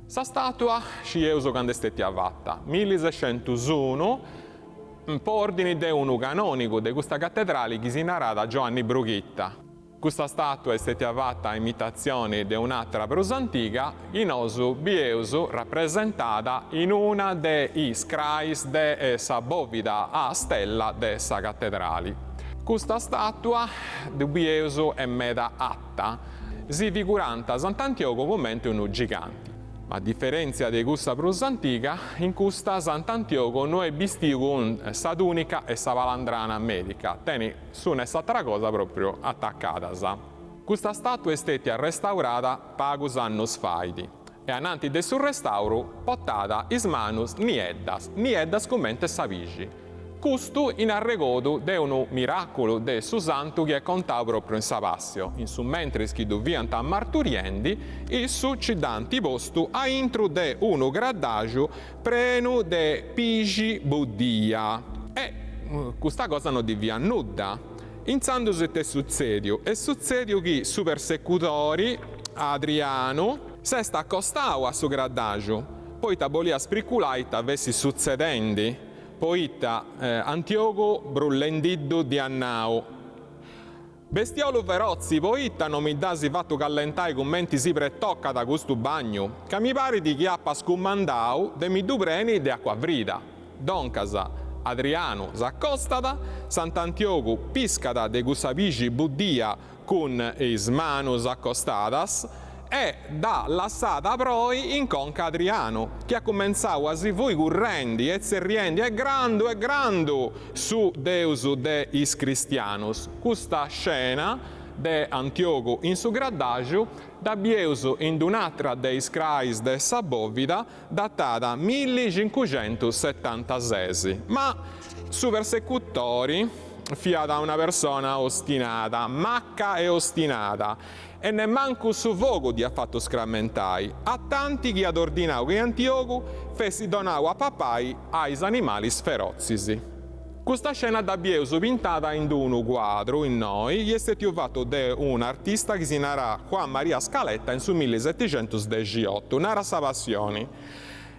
Sa statua scieuso quando esteti avatta, 1601, po' ordini de unu canonico de questa cattedrale chi si narra da Giovanni Brughitta. Questa statua è stata avatta a imitazione di un'altra prus antica, in osu bieusu rappresentata in una dei scrais de sa bovida a stella de sa cattedrale. Questa statua di bieusu è meda atta, si figuranta Sant'Antioco come un gigante. A differenza di questa prus antica, in questa Sant'Antioco non è vestito con sa tunica e sa palandrana medica, teni su un'altra cosa proprio attaccata. Questa statua è stata restaurata pagus annus faidi e annanti del suo restauro portata is manus nieddas commente savigi. Questo in arregodu de un miracolo de su santu che è contato proprio in sa passio, in su mentre chi doviant a marturiendi, e su cidanti postu a intro de uno gradagio prenu de pigi buddia. E questa cosa non divia nuda. Inzando se te succedio, e succedio che su persecutori, Adriano, se sta accostau a su gradagio, poi tabolia spriculaita avessi succedendi, poita Antioco brullendiddu di annao. Bestiolo verozzi, poita non mi dasi fatto callentai commenti si pretocca da questo bagno, che mi pare di chi appa scumandau de mi dupreni de acqua vrida. Doncasa, Adriano s'accostata, Sant'Antioco piscata de gusapici buddia con is manus accostadas, e da lassata proi in conca Adriano, che ha cominciato a si voi currendi e zerriendi e grando su Deus de is Cristianus. Questa scena de Antioco in su gradagio da bieuso in un'altra dei scrais de sa bovida datata 1576. Ma su persecutori fia da una persona ostinata, macca e ostinata, e ne manco su vogo di affatto scrammentai, a tanti che ad ordinau che Antioco fessi donau a papai ais animali ferozzisi. Questa scena da bieuso pintata in un quadro in noi, è stato fatto da un artista che si narra Juan Maria Scaletta in su 1718, narra sa passioni.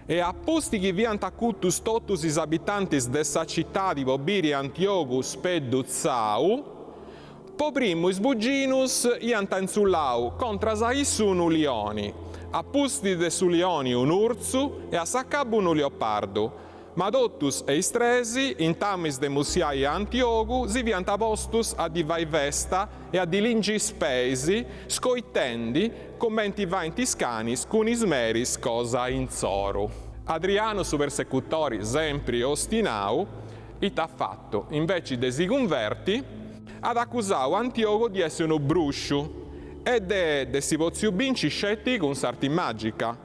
E a posti che viant accutus totus is abitantes dessa città di Bobiri Antioco speduzzau, po primo is buginus iant insullau contra sa issu unu lioni, a posti de su lioni un urzu e a saccabu un leopardo. Ma dottus e istresi, in tamis de musiai Antioco, si viant apostus a divai vesta e a dilingi spesi, scoitendi, commenti vainti scanis, cun ismeris cosa in zoro. Adriano su persecutori sempre ostinau, it ha fatto, invece de si converti, ad accusau Antioco di essere un bruscio, ed è de si poziu binci scetti con sarti magica.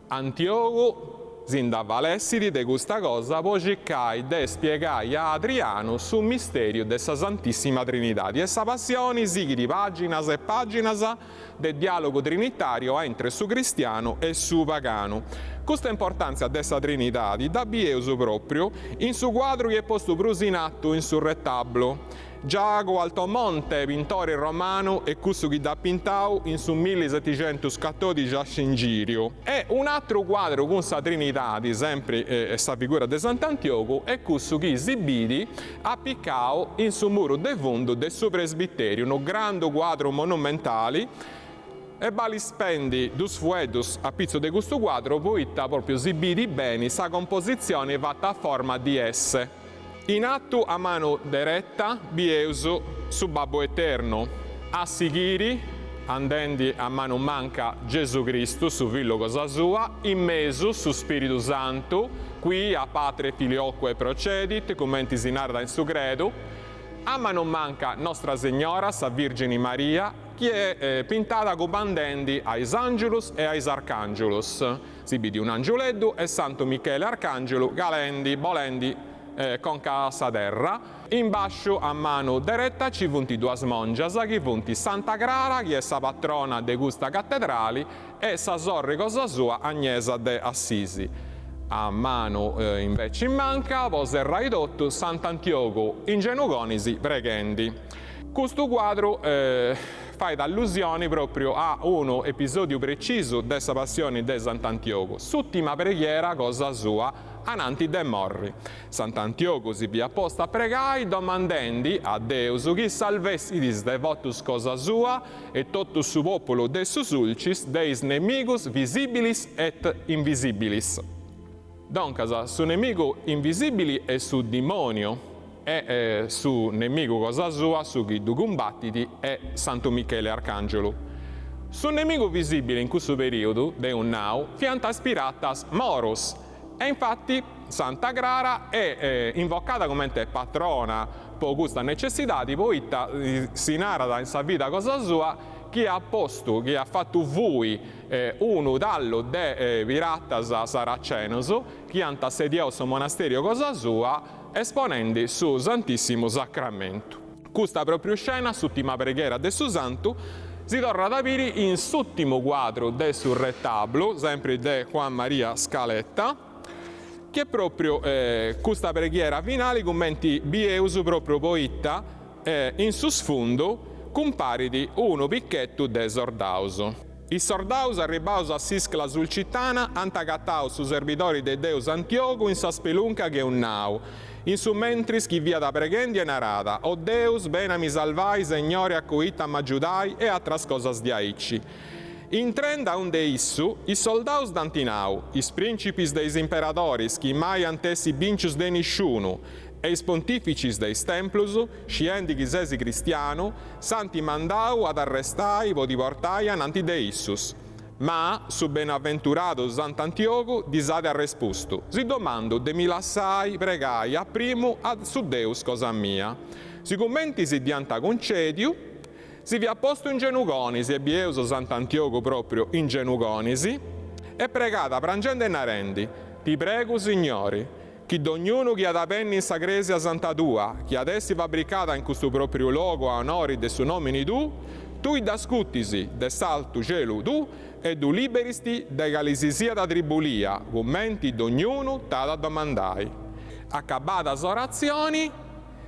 Antioco s'indavvalessidi de questa cosa, poi cercai de spiegai a Adriano sul misterio della Santissima Trinità. E essa passione sighi di paginas e paginas del dialogo trinitario entre su cristiano e su pagano. Questa importanza dessa Trinità da bieuso proprio in su quadro che è posto prus in atto in su rettablo. Giacomo Altomonte, pittore romano, e questo che da pintau in su 1714 a Scingirio. E un altro quadro con sa Trinità, sempre sa figura di Sant'Antioco, è questo che si vidi appiccao in su muro del fondo del suo presbiterio, un grande quadro monumentale. E bali spendi dus fuedus a pizzo di questo quadro, poitta proprio si vidi bene sa composizione fatta a forma di S. In atto a mano diretta bieuso su Babbo Eterno, a Sighiri, andendi a mano manca Gesù Cristo su Villo cosa sua, in mezzo su Spirito Santo, qui a Patre Filioque procedit, commenti si narra in su credo, a mano manca Nostra Signora, sa Virgine Maria, che è pintata comandandi ais Angelus e ais Arcangelus. Si vede un angioleddu e Santo Michele Arcangelo, galendi, bolendi, con casa terra. In basso a mano diretta ci vunti due mongias che vunti Santa Clara, che è sa patrona de questa cattedrale, e sa sorre cosa sua Agnesa de Assisi. a mano invece in manca, vos è raidotto Sant'Antioco in genugonisi preghendi. Questo quadro fa allusioni proprio a un episodio preciso della passione di Sant'Antioco. S'ultima preghiera cosa sua, ananti de morri. Sant'Antioco si vi apposta a pregai, domandendi a Deus chi salvessidis de votus cosa sua e tutto su popolo de susulcis deis nemigus visibilis et invisibilis. Doncas, su nemico invisibili e su demonio e su nemico cosa sua, su chi du combattiti è Santo Michele Arcangelo. Su nemico visibile in questo periodo, de un nau, fianta aspiratas moros, e infatti Santa Clara è invocata come patrona per questa necessità, poitta si narra in sa vita cosa sua, chi ha posto, chi ha fatto voi uno dallo de piratas saracenoso, chi anta sediato su monasterio cosa sua, esponendi su Santissimo Sacramento. Questa proprio scena, s'ultima preghiera de su Santo, si torna ad apire in s'ultimo quadro de sul rettablo, sempre de Juan Maria Scaletta, che proprio questa preghiera finale commenti bieus proprio poitta in su sfondo comparidi uno picchetto de sordauso. I sordaus arribaus a Siscla sul cittana antagattaus su servitori de Deus Antioco in sa spelunca che un nau. In su mentris chi via da preghendi e narada, o Deus bena mi salvai, Signore accuita m'aggiudai e atras cosas diaici. In trenda un de issu, i soldaus d'antinau, is principis deis imperatoris, chi mai antessi vincius de nisciunu, e is pontificis deis templus, sciendi chi sesi cristiano, santi mandau ad arrestai, vodi portaian anti de issus. Ma, su benavventurato Sant'Antioco, disade a respustu. Si domando, de mi lassai, pregai, a primo, ad su Deus cosa mia. Si commenti si dianta concedio, si vi ha posto in genugonisi, e bieus Sant'Antioco proprio in genugonisi, e pregata, prangendo e narendi, ti prego, Signori, chi d'ognuno chi ad apenni in sagresia santa tua, chi adessi fabbricata in questo proprio logo a onori de su nomini tu dascuttisi de saltu cielu tu, e du liberisti de galisisia da tribulia, commenti d'ognuno tada domandai. Accabadas orazioni,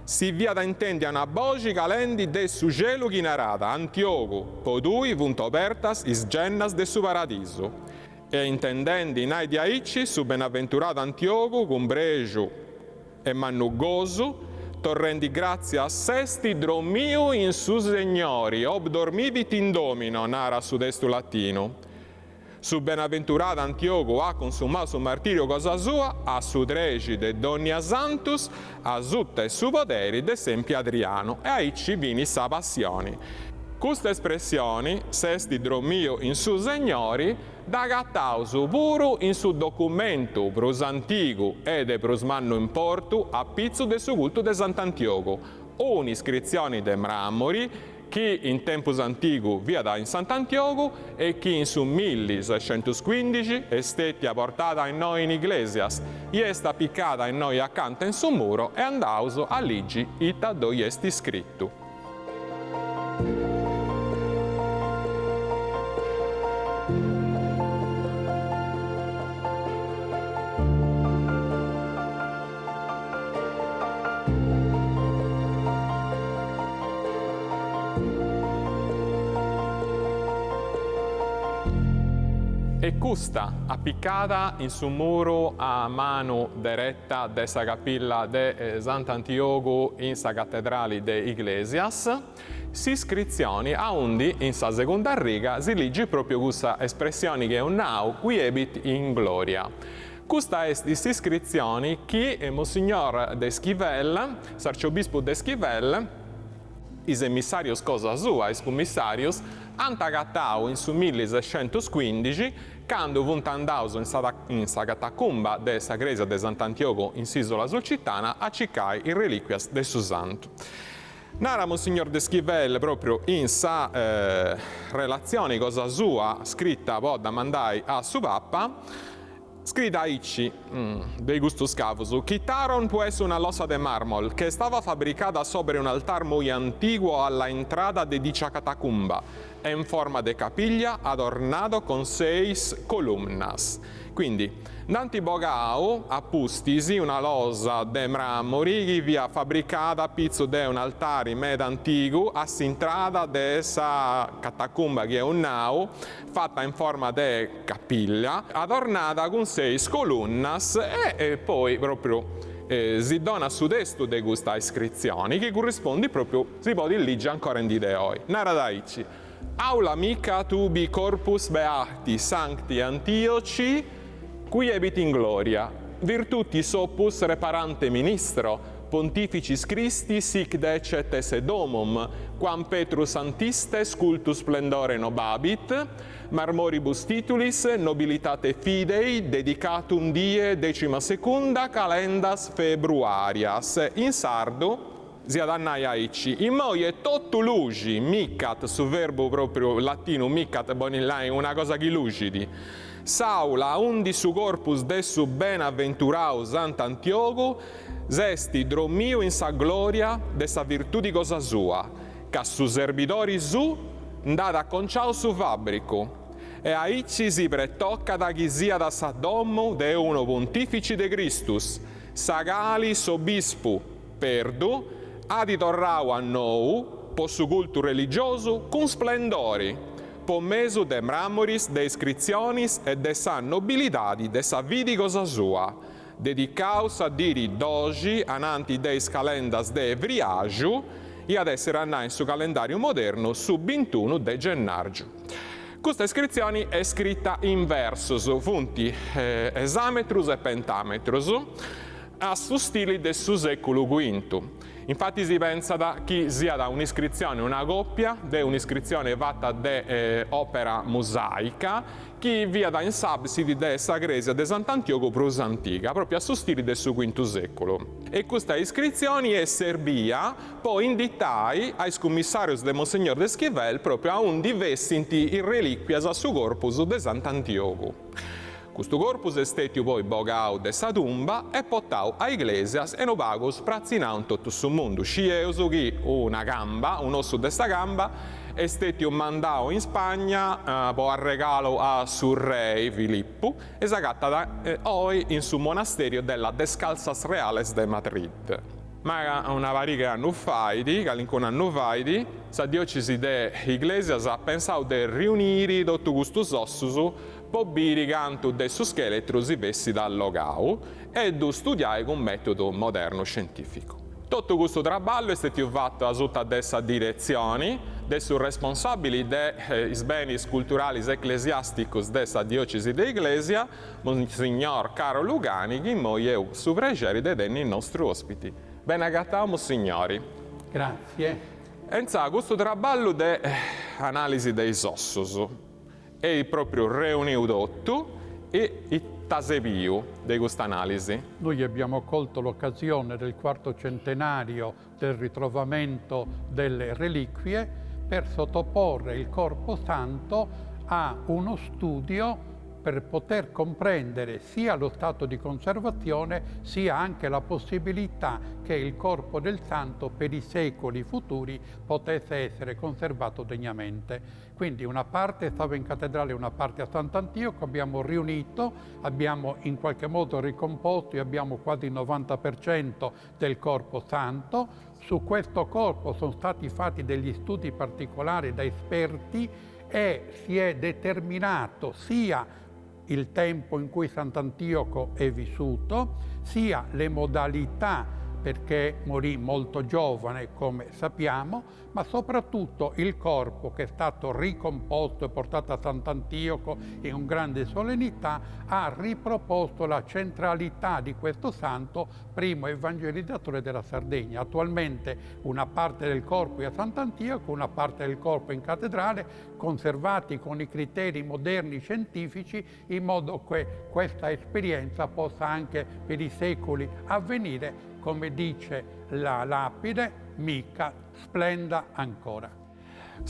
si via da intendi una voce calendi de su cielo chi narada, Antioco, podui vunt opertas is gennas de su paradiso. E intendendi nai diaici su benavventurato Antioco, cumbregiu e mannugoso, torrendi grazia a sesti dromio in su Signori, ob dormivit in domino, nara su destu latino. Su benavventurato Antioco ha consumato su martirio cosa sua, a su treci de Donnia Santus, a sutta e su poderi de Sempio Adriano, e aici vini sa passioni. Queste espressioni, sesti dromio in su Signori, da gattausu puru in su documento prus antigu e de prus mannu importu a pizzu de su culto de Sant'Antioco, un'iscrizione de mramori, chi in tempus antigu via da in Sant'Antioco e chi in su 1615 è stata portata in noi in iglesias, e sta piccata in noi accanto in su muro e andauso a ligi ita doi esti scritto. E custa appiccata in su muro a mano diretta de sa capilla de Sant'Antioco in sa cattedrale de Iglesias, si iscrizioni a undi in sa seconda riga si legge proprio questa espressione che è un nau qui ebit in gloria. Questa è di iscrizioni che Monsignor d'Esquivel, s'arciobispo d'Esquivel, is emissarios cosa sua, is commissarios, antagattau in su 1615, quando vunt andauso in sa catacumba de sa Chiesa de Sant'Antioco in s'isola sulcitana a ciccai in reliquias de su santo. Nara Monsignor d'Esquivel proprio in sa relazione cosa sua scritta poi da mandai a su Papa, scritta aici, dei gustus cavus, quitaron pues una losa de mármol que estaba fabricada sobre un altar muy antiguo a la entrada de dicha catacumba, en forma de capilla adornado con 6 columnas. Quindi Danti bogau, a Pustisi, una losa de mramori, che via fabbricata pizzo de un altare med antico, a sintrada de essa catacumba che è un nau, fatta in forma de cappilla, adornata con 6 colonnas e poi proprio si dona a sud-est di questa iscrizione, che corrisponde proprio, si può leggere ancora in dideoi. Naradaici, aula mica tubi corpus beati sancti Antioci, qui ebit in gloria, virtutis opus reparante ministro, pontificis Christi sic decet esse domum, quam Petrus antistes cultus splendore nobabit, marmoribus titulis nobilitate fidei dedicatum die 12ª calendas februarias. In sardo, zia dannai aici, in moie tottu lugi, micat, su verbo proprio latino, micat, bonillai, una cosa che lucidi, Saula undi su corpus dessu benavventurau Sant'Antioco, zesti dromio in sa gloria de sa virtù di cosa sua, ca su servidori su ndada a conciao su fabbrico, e aici si pretocca da chi sia da sa domo de uno pontifici de Christus, sagalis obispu, perdu, aditorrau a nou, po su cultu religioso, cum splendori, pommesu de mramoris, de iscrizionis e de sa nobilitadi de sa vidi cosa sua, dedicaus a diri dogi ananti deis calendas de evriagiu e ad essere annai su calendario moderno su 21 de gennargiu. Questa iscrizione è scritta in versus, funti esametrus e pentametrus, a su stili del su secolo V. Infatti si pensa da chi sia da un'iscrizione una coppia, de un'iscrizione fatta de opera mosaica, chi via da in subsidi de sa Gresia de Sant'Antioco prus antica, proprio a su stili del su V secolo. E questa iscrizione è servia poi indittai ai scommissarios de Monsignor de Schivel proprio a un divessinti in reliquias a su corpus de Sant'Antioco. Questo corpus è stato poi bogau de sa tumba e portau a iglesias e no pagos prazzinau in tutto il mondo. Scieus che una gamba, un osso de sta gamba, è stato mandato in Spagna poi a regalo a su re Filippo e s'agatta da oi in su monasterio della Descalzas Reales de Madrid. Ma una varica anno faidi, che anno faidi, sa diocesi de iglesias ha pensato di riunire tutto questo ossus pobiri canto de su scheletro si vessi dal logau e du studiare con metodo moderno scientifico. Tutto questo traballo è stato fatto a tutta dessa direzioni, dessu responsabili dei beni culturali ecclesiasticos dessa diocesi de Iglesia, Monsignor Caro Lugani, che moi è su pregeri de denni i nostri ospiti. Bene agattamo, signori. Grazie. Enza, questo traballo de analisi dei ossos è proprio riunito e il tasepio di questa analisi. Noi abbiamo colto l'occasione del 4° centenario del ritrovamento delle reliquie per sottoporre il Corpo Santo a uno studio per poter comprendere sia lo stato di conservazione sia anche la possibilità che il corpo del santo per i secoli futuri potesse essere conservato degnamente. Quindi una parte stava in cattedrale e una parte a Sant'Antioco, abbiamo riunito, abbiamo in qualche modo ricomposto e abbiamo quasi il 90% del corpo santo. Su questo corpo sono stati fatti degli studi particolari da esperti e si è determinato sia il tempo in cui Sant'Antioco è vissuto, sia le modalità, perché morì molto giovane, come sappiamo, ma soprattutto il corpo che è stato ricomposto e portato a Sant'Antioco in un grande solennità ha riproposto la centralità di questo santo, primo evangelizzatore della Sardegna. Attualmente una parte del corpo è a Sant'Antioco, una parte del corpo è in cattedrale, conservati con i criteri moderni scientifici, in modo che questa esperienza possa anche per i secoli avvenire, come dice la lapide, mica splenda ancora.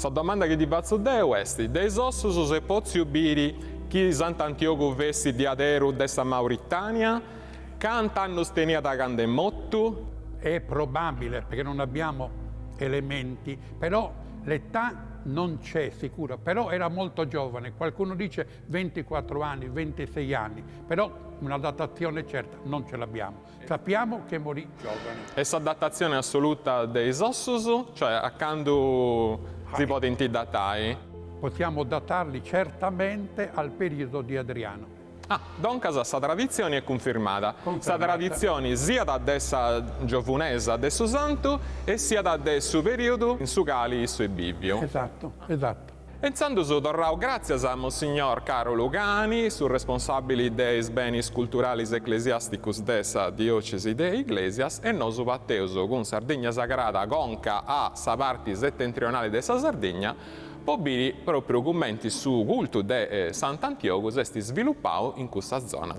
La domanda che ti faccio è questa: dei ossos se pozzi ubiri chi Sant'Antioco vesti di aderu dessa Mauritania? Quant'anno stenia da Candemottu? È probabile, perché non abbiamo elementi, però l'età non c'è sicura, però era molto giovane, qualcuno dice 24 anni, 26 anni, però una datazione certa non ce l'abbiamo. Sappiamo che morì giovane. Essa datazione assoluta dei ossos, cioè a quando si può datare? Possiamo datarli certamente al periodo di Adriano. Dunque questa tradizione è confermata. Questa tradizione sia da dessa giovunesa del santo e sia da del periodo in su cali il suo bivio. Esatto. Pensando su torrao grazie a Monsignor Caro Lugani, su responsabili dei beni culturali ecclesiasticus dessa diocesi de Iglesias e noi su Patteuso con Sardegna Sagrada conca a sa parte settentrionale dessa Sardegna pobili proprio commenti su culto de Sant'Antioco esti sviluppato in questa zona.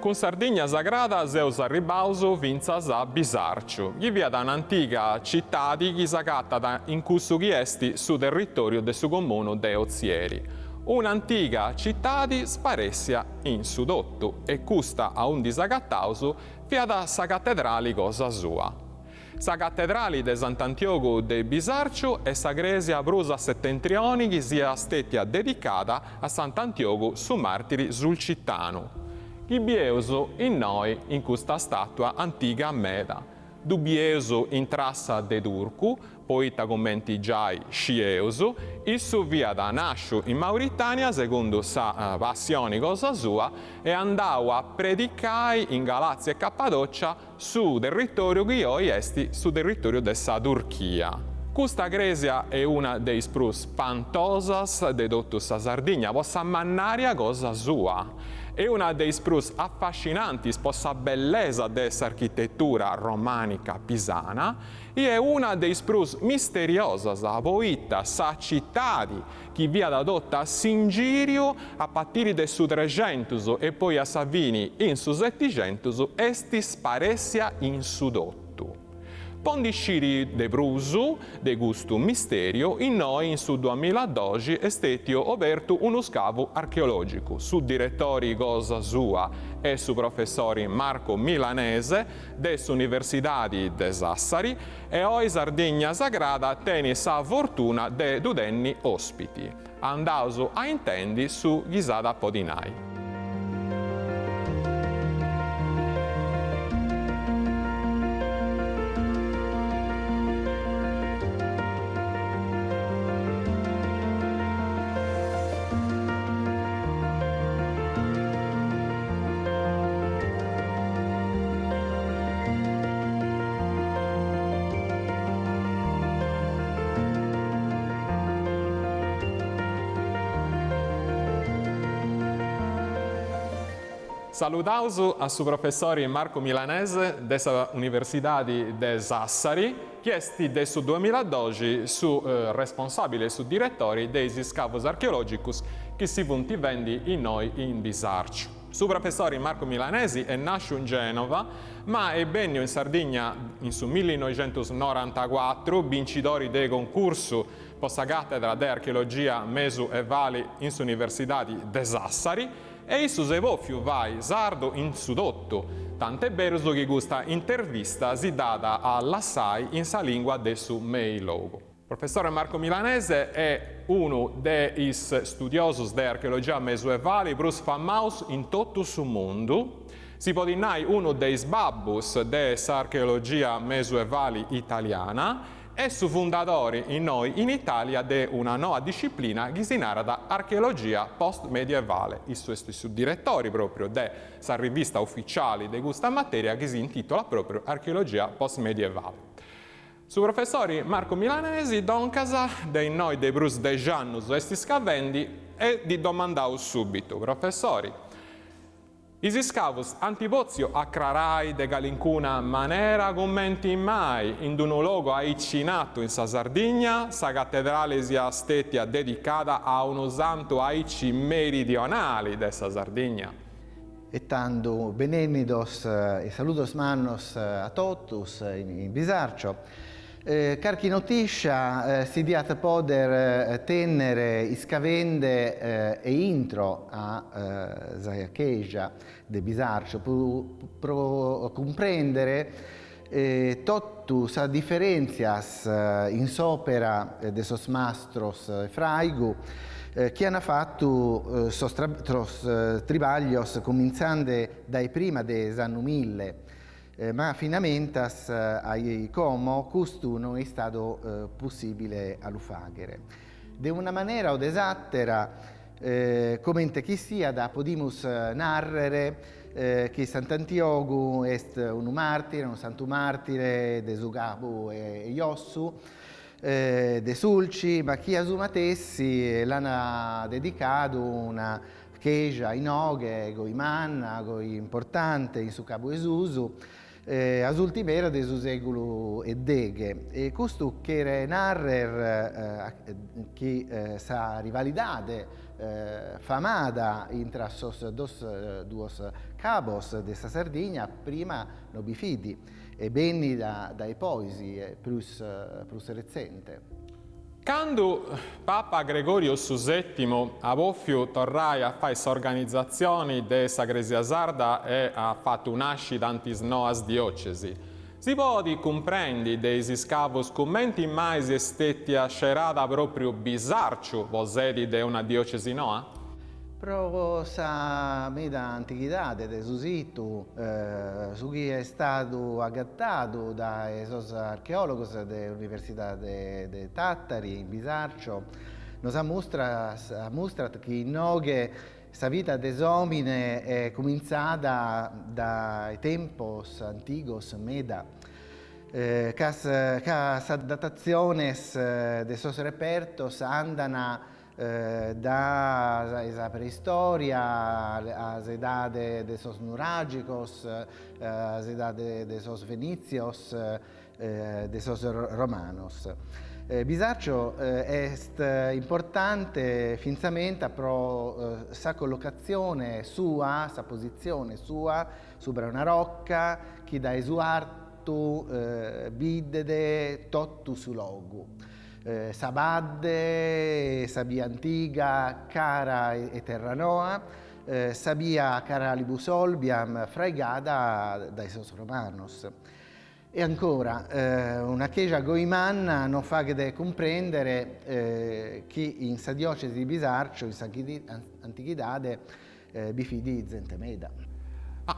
Con Sardegna Sagrada seus arribauso vinzas a Bisarciu, chi via da un'antica città chi s'agatta in cusso chi esti su territorio del suo comune de Ozieri. Un'antica città di sparessia in sudotto e custa a un disagattauso via da sa cattedrale cosa sua. Sa cattedrale de Sant'Antioco de Bisarciu è sa gresia brusa settentrioni che sia stata dedicata a Sant'Antioco su martiri sul cittano. Chi bieuso in noi in questa statua antica a meda. Du bieuso in trassa de Durcu, poeta commenti giai scieuso, il suo via da nascio in Mauritania, secondo sa passione cosa sua, e andava a predicare in Galazia e Cappadocia su territorio che oggi esti su territorio dessa Turchia. Questa gresia è una dei sprus spantosas de dotto sa Sardegna, possa mannaria cosa sua. È una dei sprus affascinanti sposa bellezza dessa architettura romanica pisana e è una dei sprus misteriosa sa poeta sa città che via da dotta a Singirio a partire del su 300 e poi a Savini in su 700 esti sparessia in sudotto. Pondisciri de Brusu, de gusto misterio, in noi in su 2012 è stato aperto uno scavo archeologico su direttori cosa sua e su professori Marco Milanese dell'Università di Sassari e oggi Sardegna Sagrada tiene sa fortuna de dudenni ospiti. Andauso a intendi su Ghisada Podinai. Salutausu a su professore Marco Milanese della Università di Sassari, che è del 2012 su responsabile e su direttori dei scavos archeologicus che si punti vendi in noi in Bisarciu. Su professore Marco Milanesi è nasciuto in Genova, ma è venuto in Sardegna in su 1994, vincitori del concorso posta cattedra di archeologia Mesu e Vali in su Università di Sassari, e su Sevofiu vai sardo in sudotto, tant'è vero che questa intervista si data alla SAI in sa lingua del suo mail logo. Professore Marco Milanese è uno dei studiosi di archeologia medioevale più famosi in tutto il mondo. Si può dire uno dei sbabbus dell'archeologia medioevale italiana e su fondatori in noi in Italia di una nuova disciplina che si narra archeologia post-medievale. Il suo direttori proprio della rivista ufficiale di questa materia che si intitola proprio archeologia post-medievale. Su professori Marco Milanesi, doncasa dei noi de brus de Giannus esti scavendi e di domandau subito, professori. Isi scavus antipozio accrarai de galincuna manera commenti mai in un luogo aicinato in sa Sardigna, sa cattedrale sia stetia dedicata a uno santo aici meridionali de sa Sardigna. E tanto benenidos e salutos mannos a totus in Bisarcio. Carchi notiscia si diat poder tenere iscavende e intro a Zaiacheja de Bisarcio pro comprendere totus a differenzias in sopera de sos mastros fraigu che hanno fatto sos tribaglios cominciando dai prima de anno 1000 ma finamentas ai como custu non è stato possibile all'ufaghere. De una maniera od esattera, commente chi sia da podimus narrere che Sant'Antiogu est un martire, un santo martire de Sugabu e Iossu, de Sulci, ma chi asumatessi l'hanno dedicato una chiesa in oghe, go imanna, go importante in su Cabo Esusu, as ultimera de su secolo e deghe. E questo che era narrer che sa rivalidade famada intra sos duos cabos de sa Sardigna prima no bifidi e benni dai poesi plus recente. Quando Papa Gregorio VII a Boffiu torrai a fare organizzazioni de sa Gresia Sarda e ha fatto nascita antis noas diocesi, si può comprendi dei scavos commenti mai estetia scerata proprio Bisarciu, vosedi de una diocesi noa? Pro sa meda antichitade de su situ, su chi è stato agattato da esos archeologos dell'Università de Tattari in Bisarcio, nos mostrat che in noghe sa vita des homine è cominciata dai tempos antigos meda, cas dataciones de sos repertos andana da esa preistoria a edade de sos nuragicos, a edade de sos venicios, de sos romanos. Bisarcio est importante finzamente pro sa collocazione sua, sa posizione sua, sopra una rocca, chi da esuartu bidde tottu su logu. Sabadde, sabia antiga, cara e terranoa, sabia caralibus olbiam, fraigada dai sos romanos. E ancora, una chiesa goimanna non fa che de comprendere che in sa diocesi di Bisarcio, in sa antichitade, bifidi zentemeda.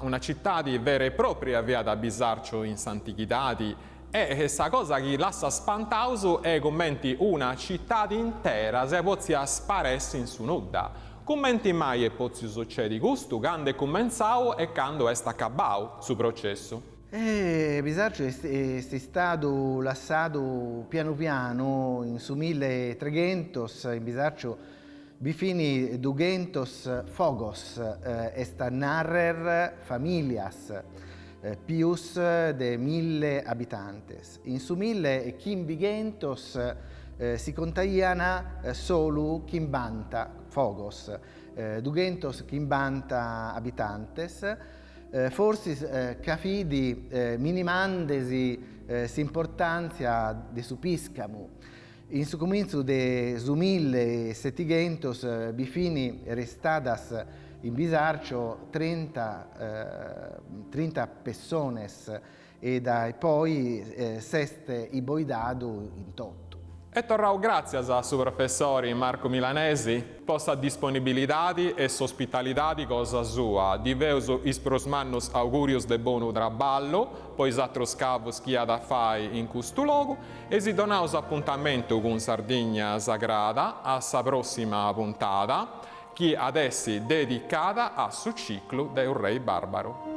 Una città di vera e propria via da Bisarcio in s'antichitadi. E questa cosa che lascia spantauso è commenti una città intera se pozia sparesse in su nuda. Commenti mai e pozio succedi gusto quando commenzau e quando è accabau su processo. Bisarcio è stato lasciato piano piano in su 1300 in Bisarcio bifini 200 fogos est narrer familias pius de 1000 abitantes. In su 1500 si contaiana solo 50 fogos, 250 abitantes, forse cafidi minimandesi s'importanza de su piscamu. In su cominzu de su 1700 bifini restadas in Bisarcio 30 persones e poi seste i boidadu in totto. E torrau grazie a su professori Marco Milanesi per sa disponibilità e ospitalità cosa sua. Diveus is prosmannus augurios de bonu traballo, poi satros cavos chi ha da fai in questo luogo e si donaus appuntamento con Sardigna Sagrada a sa prossima puntata, che adesso dedicata a su ciclo del re barbaro.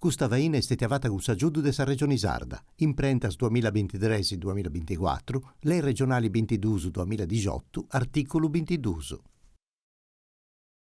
questa veina è stata usaggiudo della regione sarda, imprentas 2023-2024, le regionali 22 2018, articolo 22.